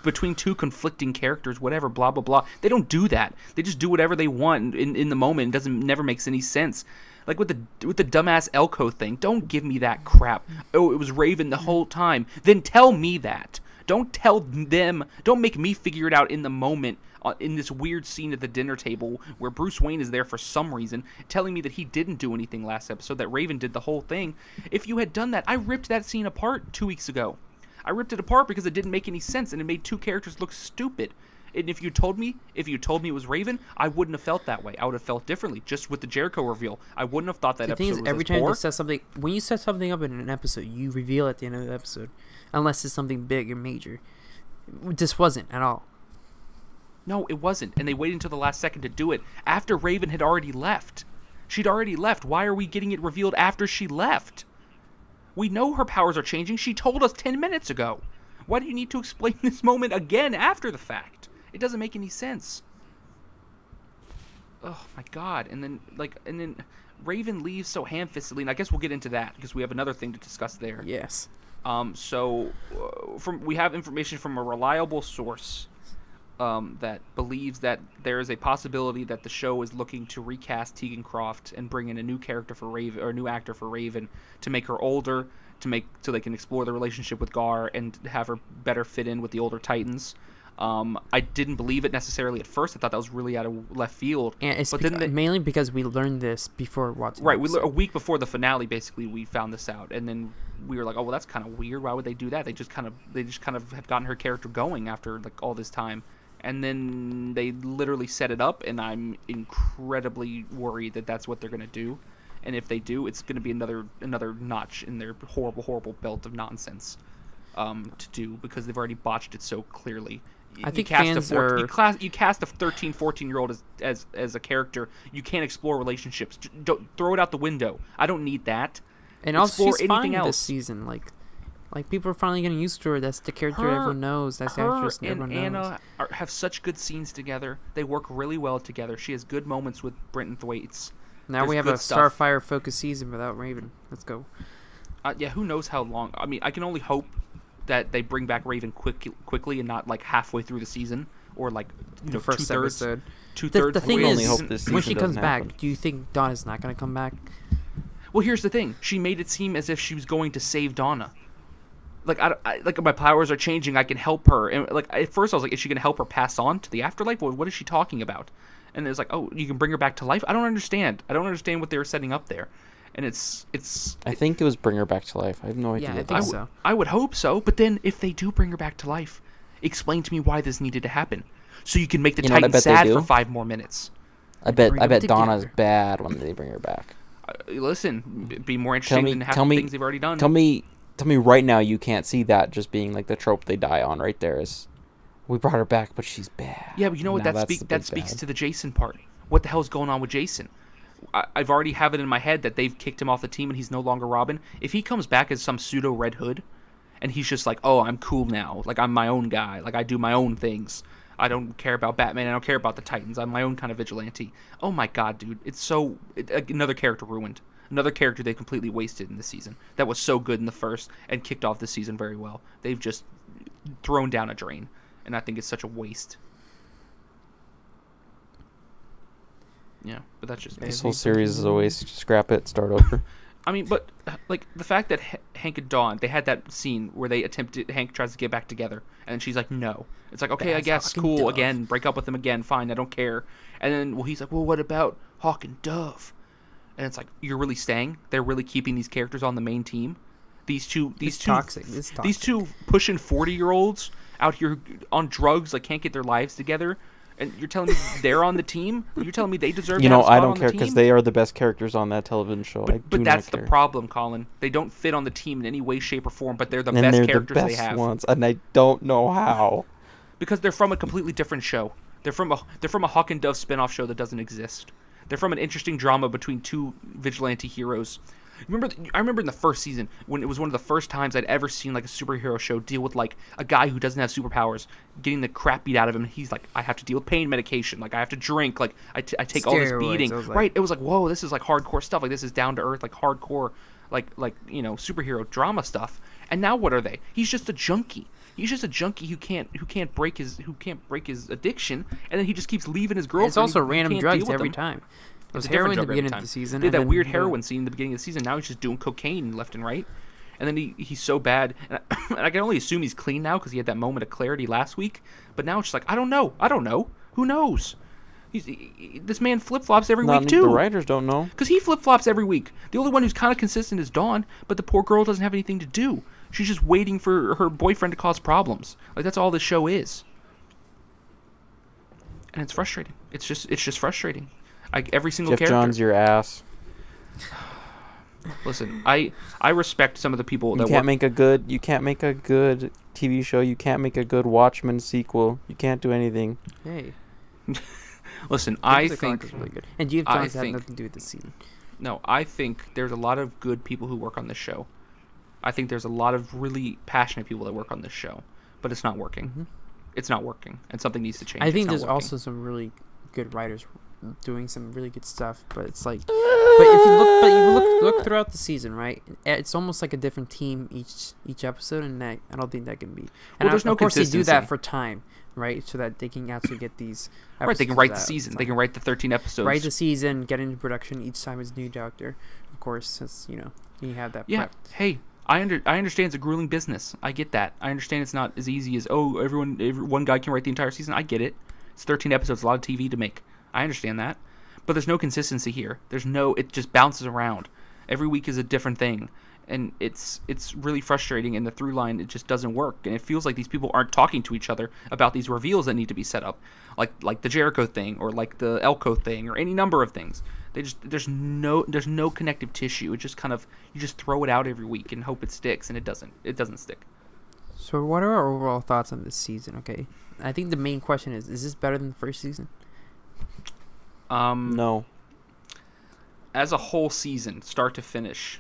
Speaker 1: between two conflicting characters, whatever, blah blah blah. They don't do that. They just do whatever they want in the moment. It never makes any sense. Like with the dumbass Elko thing. Don't give me that crap. Oh, it was Raven the whole time. Then tell me that. Don't tell them. Don't make me figure it out in the moment. In this weird scene at the dinner table where Bruce Wayne is there for some reason, telling me that he didn't do anything last episode, that Raven did the whole thing. If you had done that, I ripped that scene apart 2 weeks ago. I ripped it apart because it didn't make any sense, and it made two characters look stupid. And if you told me it was Raven, I wouldn't have felt that way. I would have felt differently, just with the Jericho reveal. I wouldn't have thought that
Speaker 2: the
Speaker 1: episode
Speaker 2: thing is,
Speaker 1: was
Speaker 2: every
Speaker 1: as
Speaker 2: time
Speaker 1: poor.
Speaker 2: they set something, when you set something up in an episode, you reveal at the end of the episode, unless it's something big and major. This wasn't at all.
Speaker 1: No, it wasn't. And they waited until the last second to do it after Raven had already left. She'd already left. Why are we getting it revealed after she left? We know her powers are changing. She told us 10 minutes ago. Why do you need to explain this moment again after the fact? It doesn't make any sense. Oh my god. And then Raven leaves so ham-fistedly, and I guess we'll get into that because we have another thing to discuss there.
Speaker 2: Yes.
Speaker 1: We have information from a reliable source that believes that there is a possibility that the show is looking to recast Tegan Croft and bring in a new character for Raven, or a new actor for Raven, to make her older, so they can explore the relationship with Gar and have her better fit in with the older Titans. I didn't believe it necessarily at first. I thought that was really out of left field.
Speaker 2: And it's mainly because we learned this before watching.
Speaker 1: Right, a week before the finale, basically, we found this out, and then we were like, "Oh, well, that's kind of weird. Why would they do that?" They just kind of had gotten her character going after like all this time, and then they literally set it up, and I'm incredibly worried that that's what they're gonna do. And if they do, it's gonna be another notch in their horrible belt of nonsense to do, because they've already botched it so clearly.
Speaker 2: I think fans are...
Speaker 1: You cast a 13, 14-year-old as a character. You can't explore relationships. Don't throw it out the window. I don't need that.
Speaker 2: And also, she's fine this season. Like people are finally getting used to her. That's the character everyone knows. That's the actress everyone knows.
Speaker 1: Anna have such good scenes together. They work really well together. She has good moments with Brenton Thwaites.
Speaker 2: Now
Speaker 1: There's
Speaker 2: we have a
Speaker 1: good stuff.
Speaker 2: Starfire focused season without Raven. Let's go.
Speaker 1: Yeah, who knows how long? I mean, I can only hope that they bring back Raven quickly and not like halfway through the season or like
Speaker 2: The first
Speaker 1: two-thirds.
Speaker 2: episode.
Speaker 1: Two-thirds.
Speaker 2: The thing
Speaker 3: We only
Speaker 2: is,
Speaker 3: hope this
Speaker 2: when
Speaker 3: season
Speaker 2: she comes
Speaker 3: doesn't
Speaker 2: back,
Speaker 3: happen.
Speaker 2: do you think Donna's not going to come back?
Speaker 1: Well, here's the thing. She made it seem as if she was going to save Donna. Like, like my powers are changing. I can help her. And like at first, I was like, is she going to help her pass on to the afterlife? Well, what is she talking about? And it's like, oh, you can bring her back to life. I don't understand. I don't understand what they were setting up there. And it's.
Speaker 3: I think it was bring her back to life. I have no idea.
Speaker 2: Yeah, I
Speaker 3: what
Speaker 2: think
Speaker 3: that
Speaker 2: so.
Speaker 1: I would hope so. But then, if they do bring her back to life, explain to me why this needed to happen, so you can make the
Speaker 3: You know what I
Speaker 1: Titans
Speaker 3: bet they
Speaker 1: sad
Speaker 3: do?
Speaker 1: for 5 more minutes.
Speaker 3: I bet
Speaker 2: Bring them
Speaker 3: Donna's
Speaker 2: together.
Speaker 3: bad when they bring her back.
Speaker 1: Listen, be more interesting than half the things they've already done.
Speaker 3: Tell me right now you can't see that just being like the trope they die on right there is we brought her back but she's bad.
Speaker 1: Yeah, but you know what?
Speaker 3: Now
Speaker 1: That
Speaker 3: that's the big
Speaker 1: speaks
Speaker 3: bad.
Speaker 1: to the Jason part. What the hell's going on with Jason? I've already have it in my head that they've kicked him off the team and he's no longer Robin. If he comes back as some pseudo Red Hood, and he's just like, oh, I'm cool now. Like, I'm my own guy. Like, I do my own things. I don't care about Batman. I don't care about the Titans. I'm my own kind of vigilante. Oh my god, dude. It's so... another character ruined. Another character they completely wasted in this season. That was so good in the first and kicked off this season very well. They've just thrown down a drain. And I think it's such a waste. Yeah, but that's just me.
Speaker 3: This whole series is a waste. Scrap it, start over.
Speaker 1: I mean, but like the fact that Hank and Dawn, they had that scene where they attempted. Hank tries to get back together, and then she's like, "No." It's like, okay, I
Speaker 2: That's
Speaker 1: guess,
Speaker 2: Hawk and
Speaker 1: cool.
Speaker 2: Dove.
Speaker 1: Again, break up with him again. Fine, I don't care. And then, well, he's like, "Well, what about Hawk and Dove?" And it's like, you're really staying? They're really keeping these characters on the main team. These
Speaker 2: It's toxic. It's toxic.
Speaker 1: these two pushing 40-year-olds out here on drugs, like can't get their lives together. And you're telling me they're on the team? You're telling me they deserve
Speaker 3: You
Speaker 1: to have
Speaker 3: know,
Speaker 1: a spot
Speaker 3: I
Speaker 1: on
Speaker 3: don't
Speaker 1: the
Speaker 3: care
Speaker 1: team?
Speaker 3: because they are the best characters on that television show. I do
Speaker 1: But that's
Speaker 3: not
Speaker 1: the
Speaker 3: care.
Speaker 1: problem, Colin. They don't fit on the team in any way, shape, or form, but they're the
Speaker 3: And
Speaker 1: best
Speaker 3: they're
Speaker 1: characters
Speaker 3: the best
Speaker 1: they have.
Speaker 3: ones, and I don't know how.
Speaker 1: Because they're from a completely different show. They're from a Hawk and Dove spin-off show that doesn't exist. They're from an interesting drama between two vigilante heroes. I remember in the first season when it was one of the first times I'd ever seen like a superhero show deal with like a guy who doesn't have superpowers getting the crap beat out of him. He's like, I have to deal with pain medication. Like I have to drink. Like I take all this
Speaker 2: Steroids.
Speaker 1: beating.
Speaker 2: I was like-
Speaker 1: Right? It was like, whoa, this is like hardcore stuff. Like this is down to earth, like hardcore, like you know, superhero drama stuff. And now what are they? He's just a junkie. He's just a junkie who can't break his addiction, and then he just keeps leaving his girlfriend.
Speaker 2: It's also
Speaker 1: who
Speaker 2: random
Speaker 1: can't
Speaker 2: drugs
Speaker 1: deal with
Speaker 2: every
Speaker 1: them.
Speaker 2: time. It was
Speaker 1: It's a different
Speaker 2: heroin at the
Speaker 1: drug every
Speaker 2: beginning
Speaker 1: time.
Speaker 2: of the season.
Speaker 1: Did
Speaker 2: and
Speaker 1: that
Speaker 2: then
Speaker 1: weird
Speaker 2: the-
Speaker 1: heroin scene in the beginning of the season. Now he's just doing cocaine left and right, and then he's so bad. And I can only assume he's clean now because he had that moment of clarity last week. But now it's just like I don't know. Who knows? This man flip flops every
Speaker 3: Not
Speaker 1: week
Speaker 3: the
Speaker 1: too.
Speaker 3: writers don't know.
Speaker 1: Because he flip flops every week. The only one who's kind of consistent is Dawn, but the poor girl doesn't have anything to do. She's just waiting for her boyfriend to cause problems. Like that's all this show is. And it's frustrating. It's just frustrating. Every single
Speaker 3: Jeff
Speaker 1: character.
Speaker 3: Johns, your ass.
Speaker 1: Listen, I respect some of the people
Speaker 3: You
Speaker 1: that
Speaker 3: can't
Speaker 1: work.
Speaker 3: make a good TV show. You can't make a good Watchmen sequel. You can't do anything.
Speaker 2: Hey,
Speaker 1: Listen, I
Speaker 2: Music
Speaker 1: think
Speaker 2: Rock is really good. And Jeff
Speaker 1: I
Speaker 2: Johns had
Speaker 1: think-
Speaker 2: nothing to do with the season.
Speaker 1: no, I think there's a lot of good people who work on this show. I think there's a lot of really passionate people that work on this show, but it's not working.
Speaker 2: Mhm.
Speaker 1: It's not working, and something needs to change.
Speaker 2: I think
Speaker 1: It's not
Speaker 2: there's
Speaker 1: working.
Speaker 2: also some really good writers doing some really good stuff, but it's like, but if you look throughout the season, right? It's almost like a different team each episode, and I don't think that can be. And
Speaker 1: Well, there's no
Speaker 2: of course they do that
Speaker 1: consistency.
Speaker 2: for time, right? So that they can actually get these.
Speaker 1: Right, they can
Speaker 2: episodes
Speaker 1: write the
Speaker 2: out.
Speaker 1: season.
Speaker 2: It's
Speaker 1: They
Speaker 2: like,
Speaker 1: can write the 13 episodes.
Speaker 2: write the season, get into production each time as new Doctor. Of course, since you have that.
Speaker 1: Yeah.
Speaker 2: prepped.
Speaker 1: Hey, I understand it's a grueling business. I get that. I understand it's not as easy as one guy can write the entire season. I get it. It's 13 episodes, a lot of TV to make. I understand that. But there's no consistency here. It just bounces around. Every week is a different thing. And it's really frustrating, and the through line, it just doesn't work. And it feels like these people aren't talking to each other about these reveals that need to be set up. Like the Jericho thing, or like the Elko thing, or any number of things. There's no connective tissue. It just kind of, you just throw it out every week and hope it sticks, and it doesn't stick.
Speaker 2: So what are our overall thoughts on this season? Okay, I think the main question is this better than the first season?
Speaker 3: No.
Speaker 1: As a whole season, start to finish,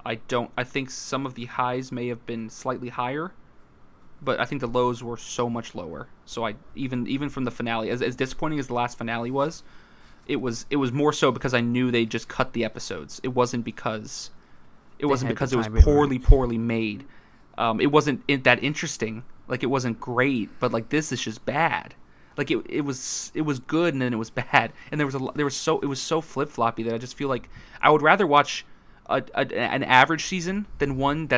Speaker 1: I think some of the highs may have been slightly higher, but I think the lows were so much lower. So even from the finale, as disappointing as the last finale was, it was more so because I knew they just cut the episodes. It wasn't because it was poorly made. It wasn't that interesting. Like, it wasn't great, but like this is just bad. Like it was good and then it was bad, and it was so flip floppy that I just feel like I would rather watch an average season than one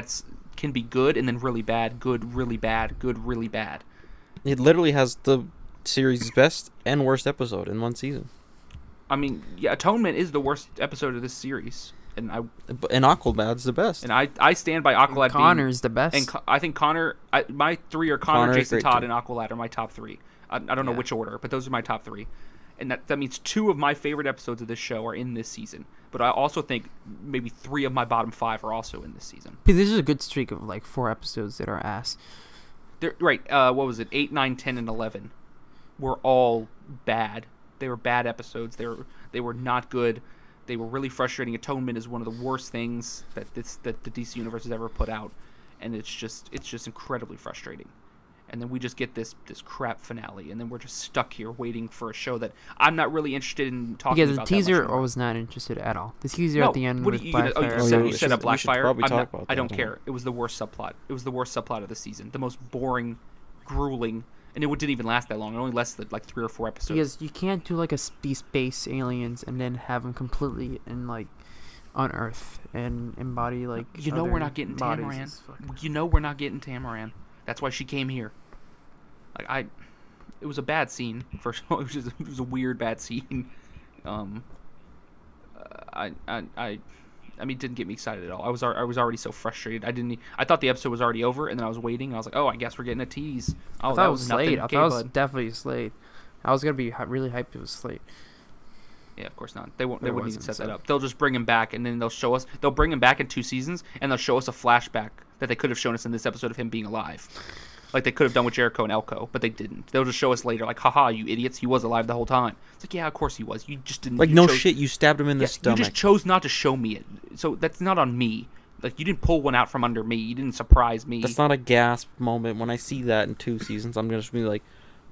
Speaker 1: can be good and then really bad, good, really bad, good, really bad.
Speaker 3: It literally has the series' best and worst episode in one season.
Speaker 1: I mean, yeah, Atonement is the worst episode of this series, and
Speaker 3: Aqualad's the best.
Speaker 1: And I stand by Aqualad.
Speaker 2: Connor's the best.
Speaker 1: And I think Connor. My three are Connor, Jason Todd, and Aqualad are my top three. I don't know which order, but those are my top three. And that means 2 of my favorite episodes of this show are in this season. But I also think maybe 3 of my bottom 5 are also in this season.
Speaker 2: This is a good streak of like 4 episodes that are ass.
Speaker 1: Right. What was it? 8, 9, 10, and 11 were all bad. They were bad episodes. They were not good. They were really frustrating. Atonement is one of the worst things that the DC universe has ever put out, and it's just incredibly frustrating. And then we just get this crap finale, and then we're just stuck here waiting for a show that I'm not really interested in talking about.
Speaker 2: Yeah, the teaser I was not interested at all. The teaser at the end with Blackfire.
Speaker 1: You said Blackfire. I don't care. It was the worst subplot. It was the worst subplot of the season. The most boring, grueling, and it didn't even last that long. It only lasted like 3 or 4 episodes. Because
Speaker 2: you can't do like a space aliens and then have them completely in like on Earth and embody like.
Speaker 1: We're not getting Tamaran. We're not getting Tamaran. That's why she came here. It was a bad scene. First of all, it was a weird bad scene. I mean, it didn't get me excited at all. I was already so frustrated. I thought the episode was already over, and then I was waiting. And I was like, oh, I guess we're getting a tease. Oh,
Speaker 2: I thought it was Slade. I thought it was definitely Slade. I was gonna be really hyped. It was Slade.
Speaker 1: Yeah, of course not. They wouldn't even set that up. They'll just bring him back, and then they'll show us. They'll bring him back in 2 seasons, and they'll show us a flashback that they could have shown us in this episode of him being alive, like they could have done with Jericho and Elko, but they didn't. They'll just show us later, like, haha, you idiots, he was alive the whole time. It's like, yeah, of course he was. You just didn't.
Speaker 3: Like, shit, you stabbed him in the stomach.
Speaker 1: You just chose not to show me it, so that's not on me. Like, you didn't pull one out from under me. You didn't surprise me.
Speaker 3: That's not a gasp moment. When I see that in 2 seasons, I'm gonna just be like,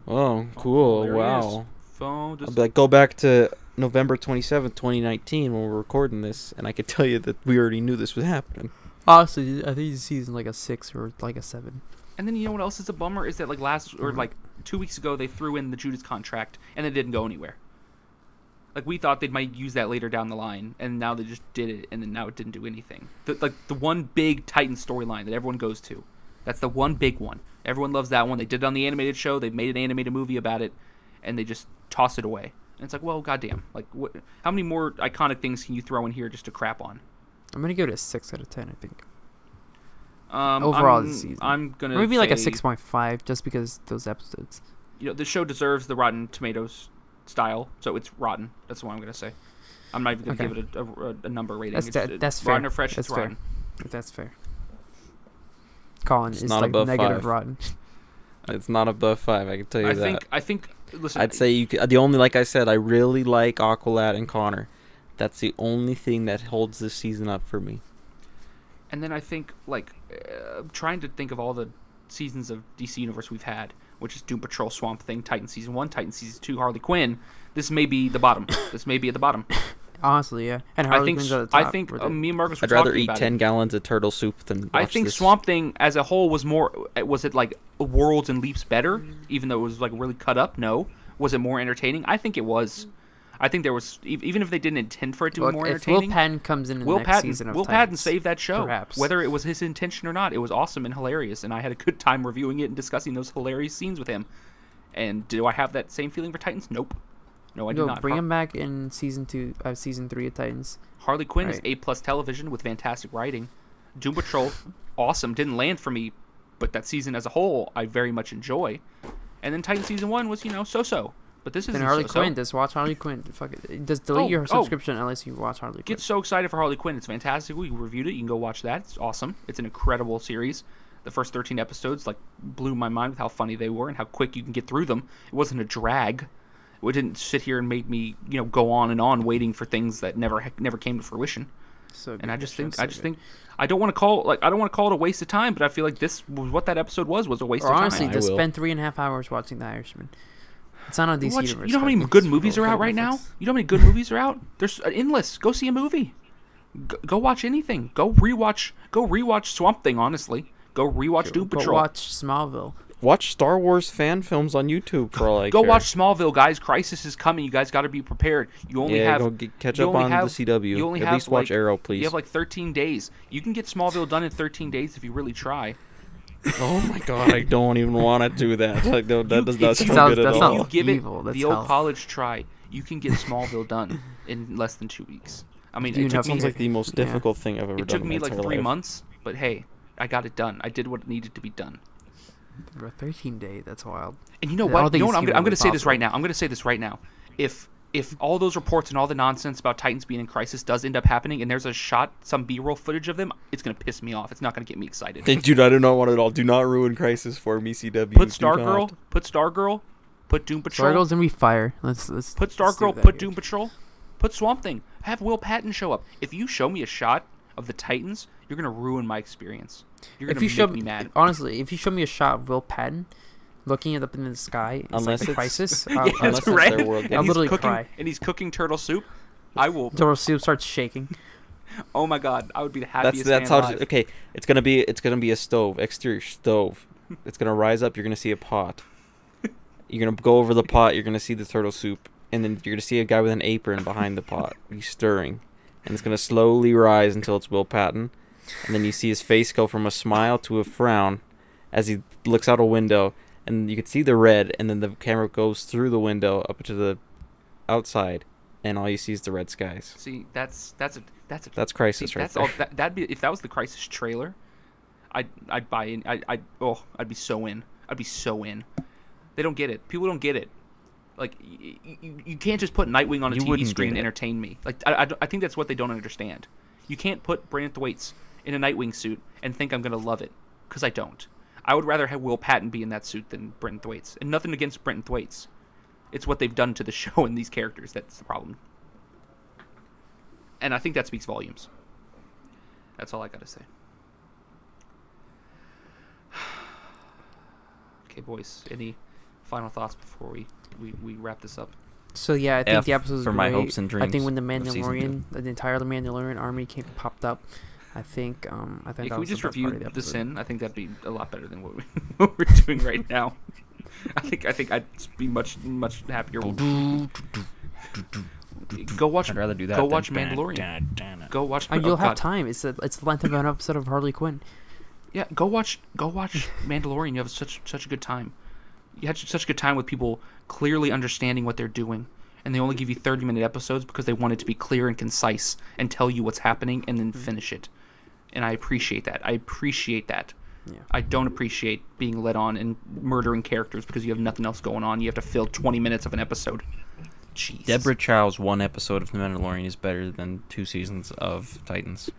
Speaker 3: oh, cool, wow. I'll be like, go back to November 27th, 2019, when we're recording this, and I could tell you that we already knew this was happening.
Speaker 2: Honestly, I think this season like a 6 or like a 7.
Speaker 1: And then you know what else is a bummer is that like 2 weeks ago they threw in the Judas contract and it didn't go anywhere. Like, we thought they might use that later down the line, and now they just did it, and then now it didn't do anything. The one big Titan storyline that everyone goes to, that's the one big one. Everyone loves that one. They did it on the animated show. They made an animated movie about it, and they just toss it away. And it's like, well, goddamn. Like, how many more iconic things can you throw in here just to crap on?
Speaker 2: I'm gonna go to 6 out of 10. I think. Overall, this season,
Speaker 1: I'm gonna
Speaker 2: maybe like a 6.5, just because those episodes.
Speaker 1: You know, the show deserves the Rotten Tomatoes style, so it's rotten. That's what I'm gonna say. I'm not even gonna give it a number rating.
Speaker 2: That's fair.
Speaker 1: Rotten or fresh, it's rotten.
Speaker 2: That's fair. Colin is like negative 5. Rotten.
Speaker 3: It's not above 5. I can tell you that.
Speaker 1: I think. Listen,
Speaker 3: I'd say like I said, I really like Aqualad and Connor. That's the only thing that holds this season up for me.
Speaker 1: And then I think, like, trying to think of all the seasons of DC Universe we've had, which is Doom Patrol, Swamp Thing, Titan Season 1, Titan Season 2, Harley Quinn. This may be the bottom. This may be at the bottom.
Speaker 2: Honestly, yeah. And Harley Quinn's at the top.
Speaker 1: I think me and Marcus were
Speaker 3: I'd rather
Speaker 1: talking
Speaker 3: eat
Speaker 1: about
Speaker 3: 10 gallons of turtle soup than
Speaker 1: I think
Speaker 3: this.
Speaker 1: Swamp Thing as a whole was it like Worlds and Leaps better, even though it was like really cut up? No. Was it more entertaining? I think it was. I think there was, even if they didn't intend for it to be more entertaining.
Speaker 2: If Will Patton comes in the next season of
Speaker 1: Will Patton saved that show.
Speaker 2: Perhaps.
Speaker 1: Whether it was his intention or not, it was awesome and hilarious, and I had a good time reviewing it and discussing those hilarious scenes with him. And do I have that same feeling for Titans? Nope. No, I do not.
Speaker 2: Bring him back in season 3 of Titans.
Speaker 1: Harley Quinn is A+ television with fantastic writing. Doom Patrol, awesome. Didn't land for me, but that season as a whole, I very much enjoy. And then Titan Season 1 was, so-so. But this isn't
Speaker 2: Harley Quinn. Just watch Harley Quinn. Fuck it. Just delete your subscription unless you watch Harley Quinn.
Speaker 1: Get so excited for Harley Quinn. It's fantastic. We reviewed it. You can go watch that. It's awesome. It's an incredible series. The first 13 episodes blew my mind with how funny they were and how quick you can get through them. It wasn't a drag. It didn't sit here and make me go on and on waiting for things that never came to fruition.
Speaker 2: So
Speaker 1: and I just think I don't want to call it a waste of time, but I feel like this was what that episode was a waste of time.
Speaker 2: Honestly, to spend 3.5 hours watching The Irishman. It's not on
Speaker 1: Go
Speaker 2: DC
Speaker 1: watch,
Speaker 2: Universe.
Speaker 1: you know how
Speaker 2: but
Speaker 1: many good
Speaker 2: it's
Speaker 1: movies
Speaker 2: for
Speaker 1: are out right now?
Speaker 2: Netflix.
Speaker 1: You know how many good movies are out? There's endless. Go see a movie. Go watch anything. Go rewatch Swamp Thing. Honestly, go rewatch Doom
Speaker 2: Go
Speaker 1: Patrol.
Speaker 2: watch Smallville.
Speaker 3: Watch Star Wars fan films on YouTube for all I
Speaker 1: Go
Speaker 3: care.
Speaker 1: watch Smallville, guys. Crisis is coming. You guys got to be prepared. You only
Speaker 3: Yeah,
Speaker 1: have
Speaker 3: go catch
Speaker 1: you
Speaker 3: up
Speaker 1: only
Speaker 3: on
Speaker 1: have-
Speaker 3: the CW.
Speaker 1: You only
Speaker 3: At
Speaker 1: have
Speaker 3: least watch
Speaker 1: like,
Speaker 3: Arrow, please.
Speaker 1: You have like 13 days. You can get Smallville done in 13 days if you really try.
Speaker 3: Oh my god, I don't even want to do that. Like, no, that does not
Speaker 1: If you-
Speaker 3: sound good at
Speaker 2: that's
Speaker 1: If
Speaker 2: not
Speaker 3: all.
Speaker 1: you give
Speaker 2: evil,
Speaker 1: it
Speaker 2: that's
Speaker 1: the old
Speaker 2: hell.
Speaker 1: college try, you can get Smallville done in less than 2 weeks. I mean,
Speaker 2: Do you
Speaker 1: it took
Speaker 2: know
Speaker 1: me
Speaker 3: Sounds like the most
Speaker 2: Yeah.
Speaker 3: difficult thing I've ever
Speaker 1: it
Speaker 3: done
Speaker 1: took
Speaker 3: in
Speaker 1: me
Speaker 3: my
Speaker 1: like
Speaker 3: entire
Speaker 1: 3
Speaker 3: life.
Speaker 1: months, but hey, I got it done. I did what needed to be done.
Speaker 2: For a 13-day, that's wild.
Speaker 1: And you know
Speaker 2: I
Speaker 1: what?
Speaker 2: don't think
Speaker 1: You know
Speaker 2: it's
Speaker 1: what? I'm
Speaker 2: humanly
Speaker 1: going to say this right
Speaker 2: possible.
Speaker 1: now. I'm going to say this right now. If all those reports and all the nonsense about Titans being in crisis does end up happening, and there's a shot, some B-roll footage of them, it's going to piss me off. It's not going to get me excited.
Speaker 3: Hey, dude, I do not want it all. Do not ruin Crisis for me, CW.
Speaker 1: Put
Speaker 3: Do not.
Speaker 1: Stargirl, put Doom Patrol.
Speaker 2: Stargirl's gonna be fire. Let's
Speaker 1: Put
Speaker 2: let's do
Speaker 1: Stargirl,
Speaker 2: that
Speaker 1: put
Speaker 2: here.
Speaker 1: Doom Patrol, put Swamp Thing. Have Will Patton show up. If you show me a shot of the Titans, you're gonna ruin my experience. You're
Speaker 2: If
Speaker 1: gonna
Speaker 2: you show
Speaker 1: make me mad.
Speaker 2: honestly, if you show me a shot of Will Patton looking it up in the sky, it's
Speaker 3: Unless
Speaker 2: like a
Speaker 3: it's-
Speaker 2: crisis.
Speaker 1: Yeah,
Speaker 3: Unless
Speaker 1: that's
Speaker 3: it's
Speaker 1: right.
Speaker 3: their world
Speaker 1: And
Speaker 3: game.
Speaker 2: I'll
Speaker 1: he's
Speaker 2: literally
Speaker 1: cooking,
Speaker 2: cry.
Speaker 1: and he's cooking turtle soup. I will.
Speaker 2: Doral Soup starts shaking.
Speaker 1: Oh my god, I would be the
Speaker 3: That's
Speaker 1: happiest
Speaker 3: that's
Speaker 1: man
Speaker 3: how.
Speaker 1: alive.
Speaker 3: Okay, it's gonna be a stove, exterior stove. It's gonna rise up. You're gonna see a pot. You're gonna go over the pot. You're gonna see the turtle soup, and then you're gonna see a guy with an apron behind the pot. He's stirring, and it's gonna slowly rise until it's Will Patton, and then you see his face go from a smile to a frown as he looks out a window, and you can see the red, and then the camera goes through the window up to the outside, and all you see is the red skies.
Speaker 1: See, that's
Speaker 3: That's Crisis
Speaker 1: see,
Speaker 3: right
Speaker 1: that's
Speaker 3: there.
Speaker 1: all. That'd be if that was the Crisis trailer. I'd buy in. I'd be so in. I'd be so in. They don't get it. People don't get it. Like you can't just put Nightwing on a
Speaker 4: You
Speaker 1: TV
Speaker 4: wouldn't
Speaker 1: screen and
Speaker 4: get it.
Speaker 1: entertain me. Like I think that's what they don't understand. You can't put Brandon Thwaites in a Nightwing suit and think I'm gonna love it, because I don't. I would rather have Will Patton be in that suit than Brenton Thwaites. And nothing against Brenton Thwaites. It's what they've done to the show and these characters that's the problem. And I think that speaks volumes. That's all I gotta say. Okay, boys. Any final thoughts before we wrap this up?
Speaker 2: So yeah, I think
Speaker 4: F
Speaker 2: the episode was
Speaker 4: for
Speaker 2: great.
Speaker 4: my hopes and
Speaker 2: I think
Speaker 4: dreams
Speaker 2: when the
Speaker 4: of season
Speaker 2: Mandalorian, the entire Mandalorian army popped up, I think
Speaker 1: Yeah,
Speaker 2: that
Speaker 1: can we
Speaker 2: was
Speaker 1: just
Speaker 2: the best
Speaker 1: review
Speaker 2: part of
Speaker 1: the
Speaker 2: episode.
Speaker 1: Sin? I think that'd be a lot better than what, what we're doing right now. I think I'd be much happier. Go watch.
Speaker 4: I'd rather do that.
Speaker 1: Go
Speaker 4: than
Speaker 1: watch Mandalorian. Go watch.
Speaker 2: You'll
Speaker 1: oh,
Speaker 2: have
Speaker 1: God.
Speaker 2: time. It's the length of an episode of Harley Quinn.
Speaker 1: Yeah, go watch Mandalorian. You have such a good time. You had such a good time with people clearly understanding what they're doing, and they only give you 30-minute episodes because they want it to be clear and concise and tell you what's happening and then finish it. And I appreciate that.
Speaker 2: Yeah.
Speaker 1: I don't appreciate being led on and murdering characters because you have nothing else going on. You have to fill 20 minutes of an episode. Jeez.
Speaker 4: Deborah Chow's one episode of The Mandalorian is better than 2 seasons of Titans.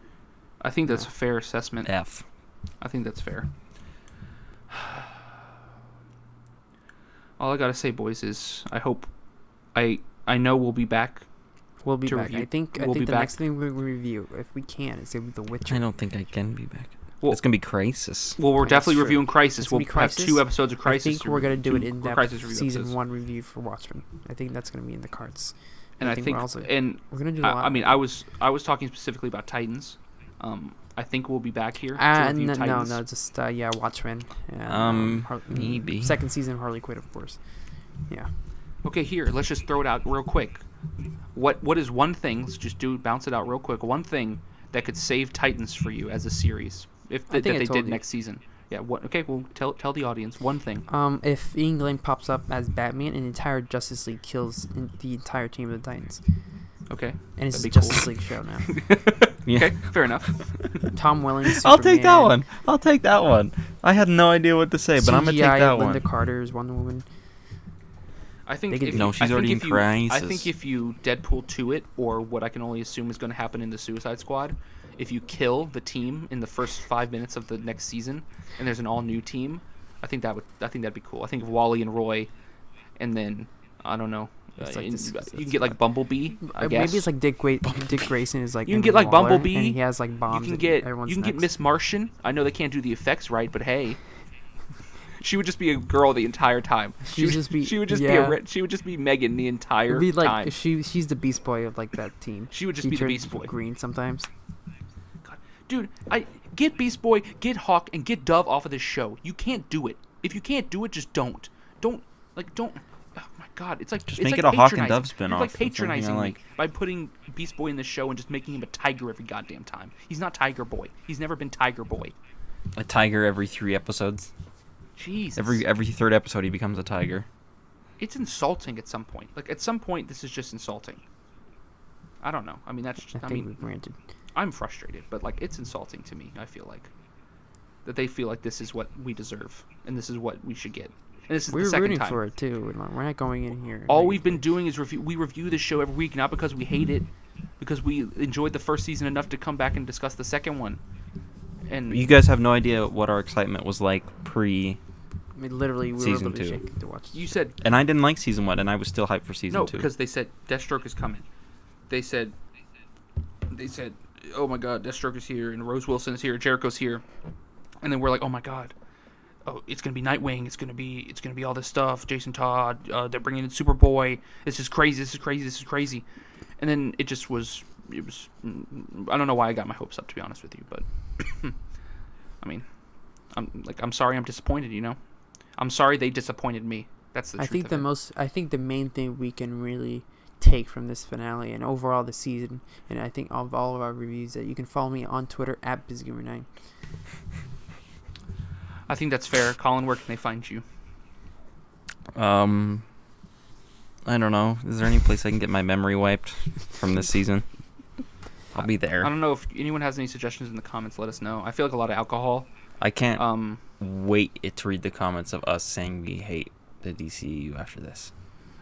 Speaker 1: I think that's a fair assessment.
Speaker 4: F.
Speaker 1: I think that's fair. All I gotta say, boys, is I hope I know we'll be back.
Speaker 2: We'll be
Speaker 1: To
Speaker 2: back.
Speaker 1: review.
Speaker 2: I think
Speaker 1: We'll be
Speaker 2: the
Speaker 1: back.
Speaker 2: next thing we review, if we can, is gonna be The Witcher.
Speaker 4: I don't think I can be back.
Speaker 1: Well-
Speaker 4: It's gonna be Crisis.
Speaker 1: Well, we're
Speaker 2: That's
Speaker 1: definitely
Speaker 2: true.
Speaker 1: reviewing Crisis.
Speaker 2: It's
Speaker 1: We'll
Speaker 2: gonna be
Speaker 1: have
Speaker 2: Crisis.
Speaker 1: 2 episodes of
Speaker 2: I
Speaker 1: Crisis.
Speaker 2: think we're gonna do an
Speaker 1: two
Speaker 2: in-depth
Speaker 1: Crisis review
Speaker 2: season
Speaker 1: episodes.
Speaker 2: 1 review for Watchmen. I think that's gonna be in the cards.
Speaker 1: And I
Speaker 2: we're
Speaker 1: think,
Speaker 2: also-
Speaker 1: and
Speaker 2: We're gonna do a lot.
Speaker 1: I mean, I was talking specifically about Titans. I think we'll be back here to review
Speaker 2: no,
Speaker 1: Titans.
Speaker 2: just yeah, Watchmen. And,
Speaker 4: Maybe.
Speaker 2: second season of Harley Quinn, of course. Yeah.
Speaker 1: Okay, here, let's just throw it out real quick. What is one thing? Let's just bounce it out real quick. One thing that could save Titans for you as a series, if
Speaker 2: I
Speaker 1: that
Speaker 2: think I
Speaker 1: they
Speaker 2: told
Speaker 1: did
Speaker 2: you.
Speaker 1: next season. Yeah. What? Okay. Well, tell the audience one thing.
Speaker 2: If Ian Glenn pops up as Batman, and the entire Justice League kills the entire team of the Titans,
Speaker 1: Okay.
Speaker 2: and it's a
Speaker 1: That'd be
Speaker 2: Justice
Speaker 1: cool.
Speaker 2: League show now.
Speaker 4: Yeah.
Speaker 1: Okay. Fair enough.
Speaker 2: Tom Welling.
Speaker 4: I'll take that
Speaker 2: Superman,
Speaker 4: one. I'll take that one. I had no idea what to say, but I'm gonna take
Speaker 2: CGI
Speaker 4: that
Speaker 2: Linda
Speaker 4: one.
Speaker 2: Carter's Wonder Woman.
Speaker 1: I think
Speaker 2: They could
Speaker 1: if
Speaker 2: do-
Speaker 4: No,
Speaker 1: you-
Speaker 4: she's
Speaker 1: I think
Speaker 4: already
Speaker 1: if
Speaker 4: in
Speaker 1: you- I
Speaker 4: Crisis.
Speaker 1: think if you Deadpool to it, or what I can only assume is going to happen in the Suicide Squad, if you kill the team in the first 5 minutes of the next season, and there's an all-new team, I think that'd be cool. I think Wally and Roy, and then I don't know.
Speaker 2: It's like
Speaker 1: you
Speaker 2: this-
Speaker 1: can get like Bumblebee. I guess
Speaker 2: Maybe it's like Dick Grayson is like.
Speaker 1: You can
Speaker 2: Amber
Speaker 1: get, like,
Speaker 2: Waller,
Speaker 1: Bumblebee.
Speaker 2: and he has like
Speaker 1: you
Speaker 2: bombs.
Speaker 1: can
Speaker 2: and
Speaker 1: get
Speaker 2: everyone's
Speaker 1: you can get
Speaker 2: next.
Speaker 1: Miss Martian. I know they can't do the effects right, but hey, She would just be a girl the entire time. She would just be she would just be Megan the entire
Speaker 2: It'd be like
Speaker 1: time.
Speaker 2: she's the Beast Boy of like that team.
Speaker 1: She would just
Speaker 2: She
Speaker 1: be the
Speaker 2: turns
Speaker 1: Beast Boy.
Speaker 2: green sometimes.
Speaker 1: God. Dude, get Beast Boy, get Hawk, and get Dove off of this show. You can't do it. If you can't do it, just don't. Don't. Oh my God, it's like
Speaker 4: Just
Speaker 1: it's
Speaker 4: make
Speaker 1: like
Speaker 4: it a Hawk and
Speaker 1: patronizing.
Speaker 4: Dove
Speaker 1: You're
Speaker 4: spinoff.
Speaker 1: like
Speaker 4: That's something I
Speaker 1: patronizing me
Speaker 4: like.
Speaker 1: by putting Beast Boy in the show and just making him a tiger every goddamn time. He's not Tiger Boy. He's never been Tiger Boy.
Speaker 4: A tiger every 3 episodes.
Speaker 1: Jesus.
Speaker 4: Every third episode, he becomes a tiger.
Speaker 1: It's insulting at some point. Like at some point, this is just insulting. I don't know. I mean, that's.
Speaker 2: I think we've ranted.
Speaker 1: I'm frustrated, but like it's insulting to me. I feel like that they feel like this is what we deserve and this is what we should get. And this is
Speaker 2: We're
Speaker 1: the second
Speaker 2: rooting
Speaker 1: time.
Speaker 2: for it too. We're not going in here.
Speaker 1: All
Speaker 2: like-
Speaker 1: we've been doing is review this show every week, not because we hate it, because we enjoyed the first season enough to come back and discuss the second one. And
Speaker 4: You guys have no idea what our excitement was like pre.
Speaker 2: I mean, literally, we
Speaker 4: Season
Speaker 2: were literally
Speaker 4: 2.
Speaker 2: shaking to watch.
Speaker 1: you said
Speaker 4: And I didn't like season 1, and I was still hyped for season
Speaker 1: no
Speaker 4: 2.
Speaker 1: because they said Deathstroke is coming. They said, oh my God, Deathstroke is here, and Rose Wilson is here, Jericho's here, and then we're like, oh my God. Oh, it's gonna be Nightwing. It's gonna be all this stuff. Jason Todd. They're bringing in Superboy. This is crazy. This is crazy. This is crazy. And then it just was. It was. I don't know why I got my hopes up, to be honest with you, but I mean, I'm sorry. I'm disappointed. You know, I'm sorry they disappointed me. That's the
Speaker 2: I
Speaker 1: truth.
Speaker 2: think I think the main thing we can really take from this finale and overall the season, and I think of all of our reviews, that you can follow me on Twitter at BizGamer9.
Speaker 1: I think that's fair. Colin, where can they find you?
Speaker 4: I don't know. Is there any place I can get my memory wiped from this season? I'll be there.
Speaker 1: I don't know if anyone has any suggestions in the comments. Let us know. I feel like a lot of alcohol.
Speaker 4: I can't
Speaker 1: Um,
Speaker 4: wait to read the comments of us saying we hate the DCU after this.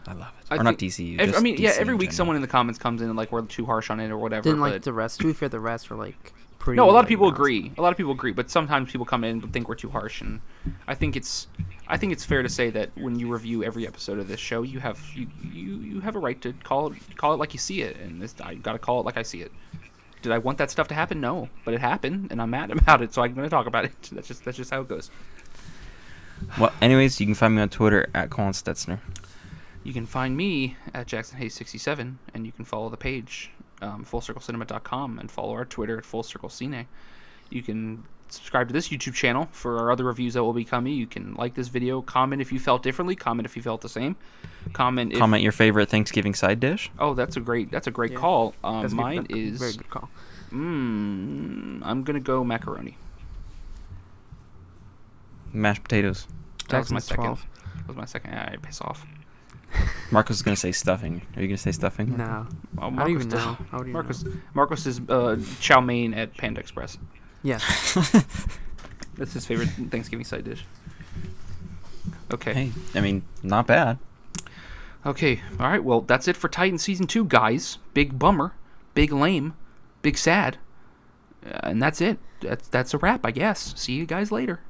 Speaker 4: I love it.
Speaker 1: I
Speaker 4: Or not
Speaker 1: think-
Speaker 4: DCU.
Speaker 1: I
Speaker 4: just
Speaker 1: mean, yeah.
Speaker 4: DC
Speaker 1: Every
Speaker 4: in
Speaker 1: week,
Speaker 4: general.
Speaker 1: someone in the comments comes in and like we're too harsh on it or whatever.
Speaker 2: Didn't
Speaker 1: but
Speaker 2: like the rest. To be fair, the rest were like pretty.
Speaker 1: no, a lot of
Speaker 2: like,
Speaker 1: people
Speaker 2: balanced.
Speaker 1: agree. A lot of people agree, but sometimes people come in and think we're too harsh, and I think it's fair to say that when you review every episode of this show, you have a right to call it like you see it, and I gotta call it like I see it. Did I want that stuff to happen? No, but it happened, and I'm mad about it, so I'm gonna talk about it. That's just how it goes.
Speaker 4: Well, anyways, you can find me on Twitter at Colin Stetzner.
Speaker 1: You can find me at JacksonHayes67, and you can follow the page, FullCircleCinema.com, and follow our Twitter at FullCircleCine. You can subscribe to this YouTube channel for our other reviews that will be coming. You can like this video, comment if you felt differently, comment if you felt the same, comment if...
Speaker 4: Comment your favorite Thanksgiving side dish.
Speaker 1: Oh, that's a great
Speaker 2: Yeah.
Speaker 1: call.
Speaker 2: That's a good-
Speaker 1: Mine
Speaker 2: that's a
Speaker 1: is...
Speaker 2: very good call.
Speaker 1: I'm going to go macaroni.
Speaker 4: Mashed potatoes.
Speaker 1: That was my
Speaker 2: Jackson's
Speaker 1: second.
Speaker 2: 12.
Speaker 1: That was my second. I piss off.
Speaker 4: Marcos is going to say stuffing. Are you going to say stuffing?
Speaker 2: No,
Speaker 1: Oh,
Speaker 2: I don't
Speaker 1: Marcos
Speaker 2: even
Speaker 1: does-
Speaker 2: know. I don't even
Speaker 1: Marcos is chow mein at Panda Express.
Speaker 2: know. Yeah.
Speaker 1: That's his favorite Thanksgiving side dish. Okay.
Speaker 4: Hey, I mean, not bad.
Speaker 1: Okay. All right. Well, that's it for Titan Season 2, guys. Big bummer. Big lame. Big sad. And that's it. That's a wrap, I guess. See you guys later.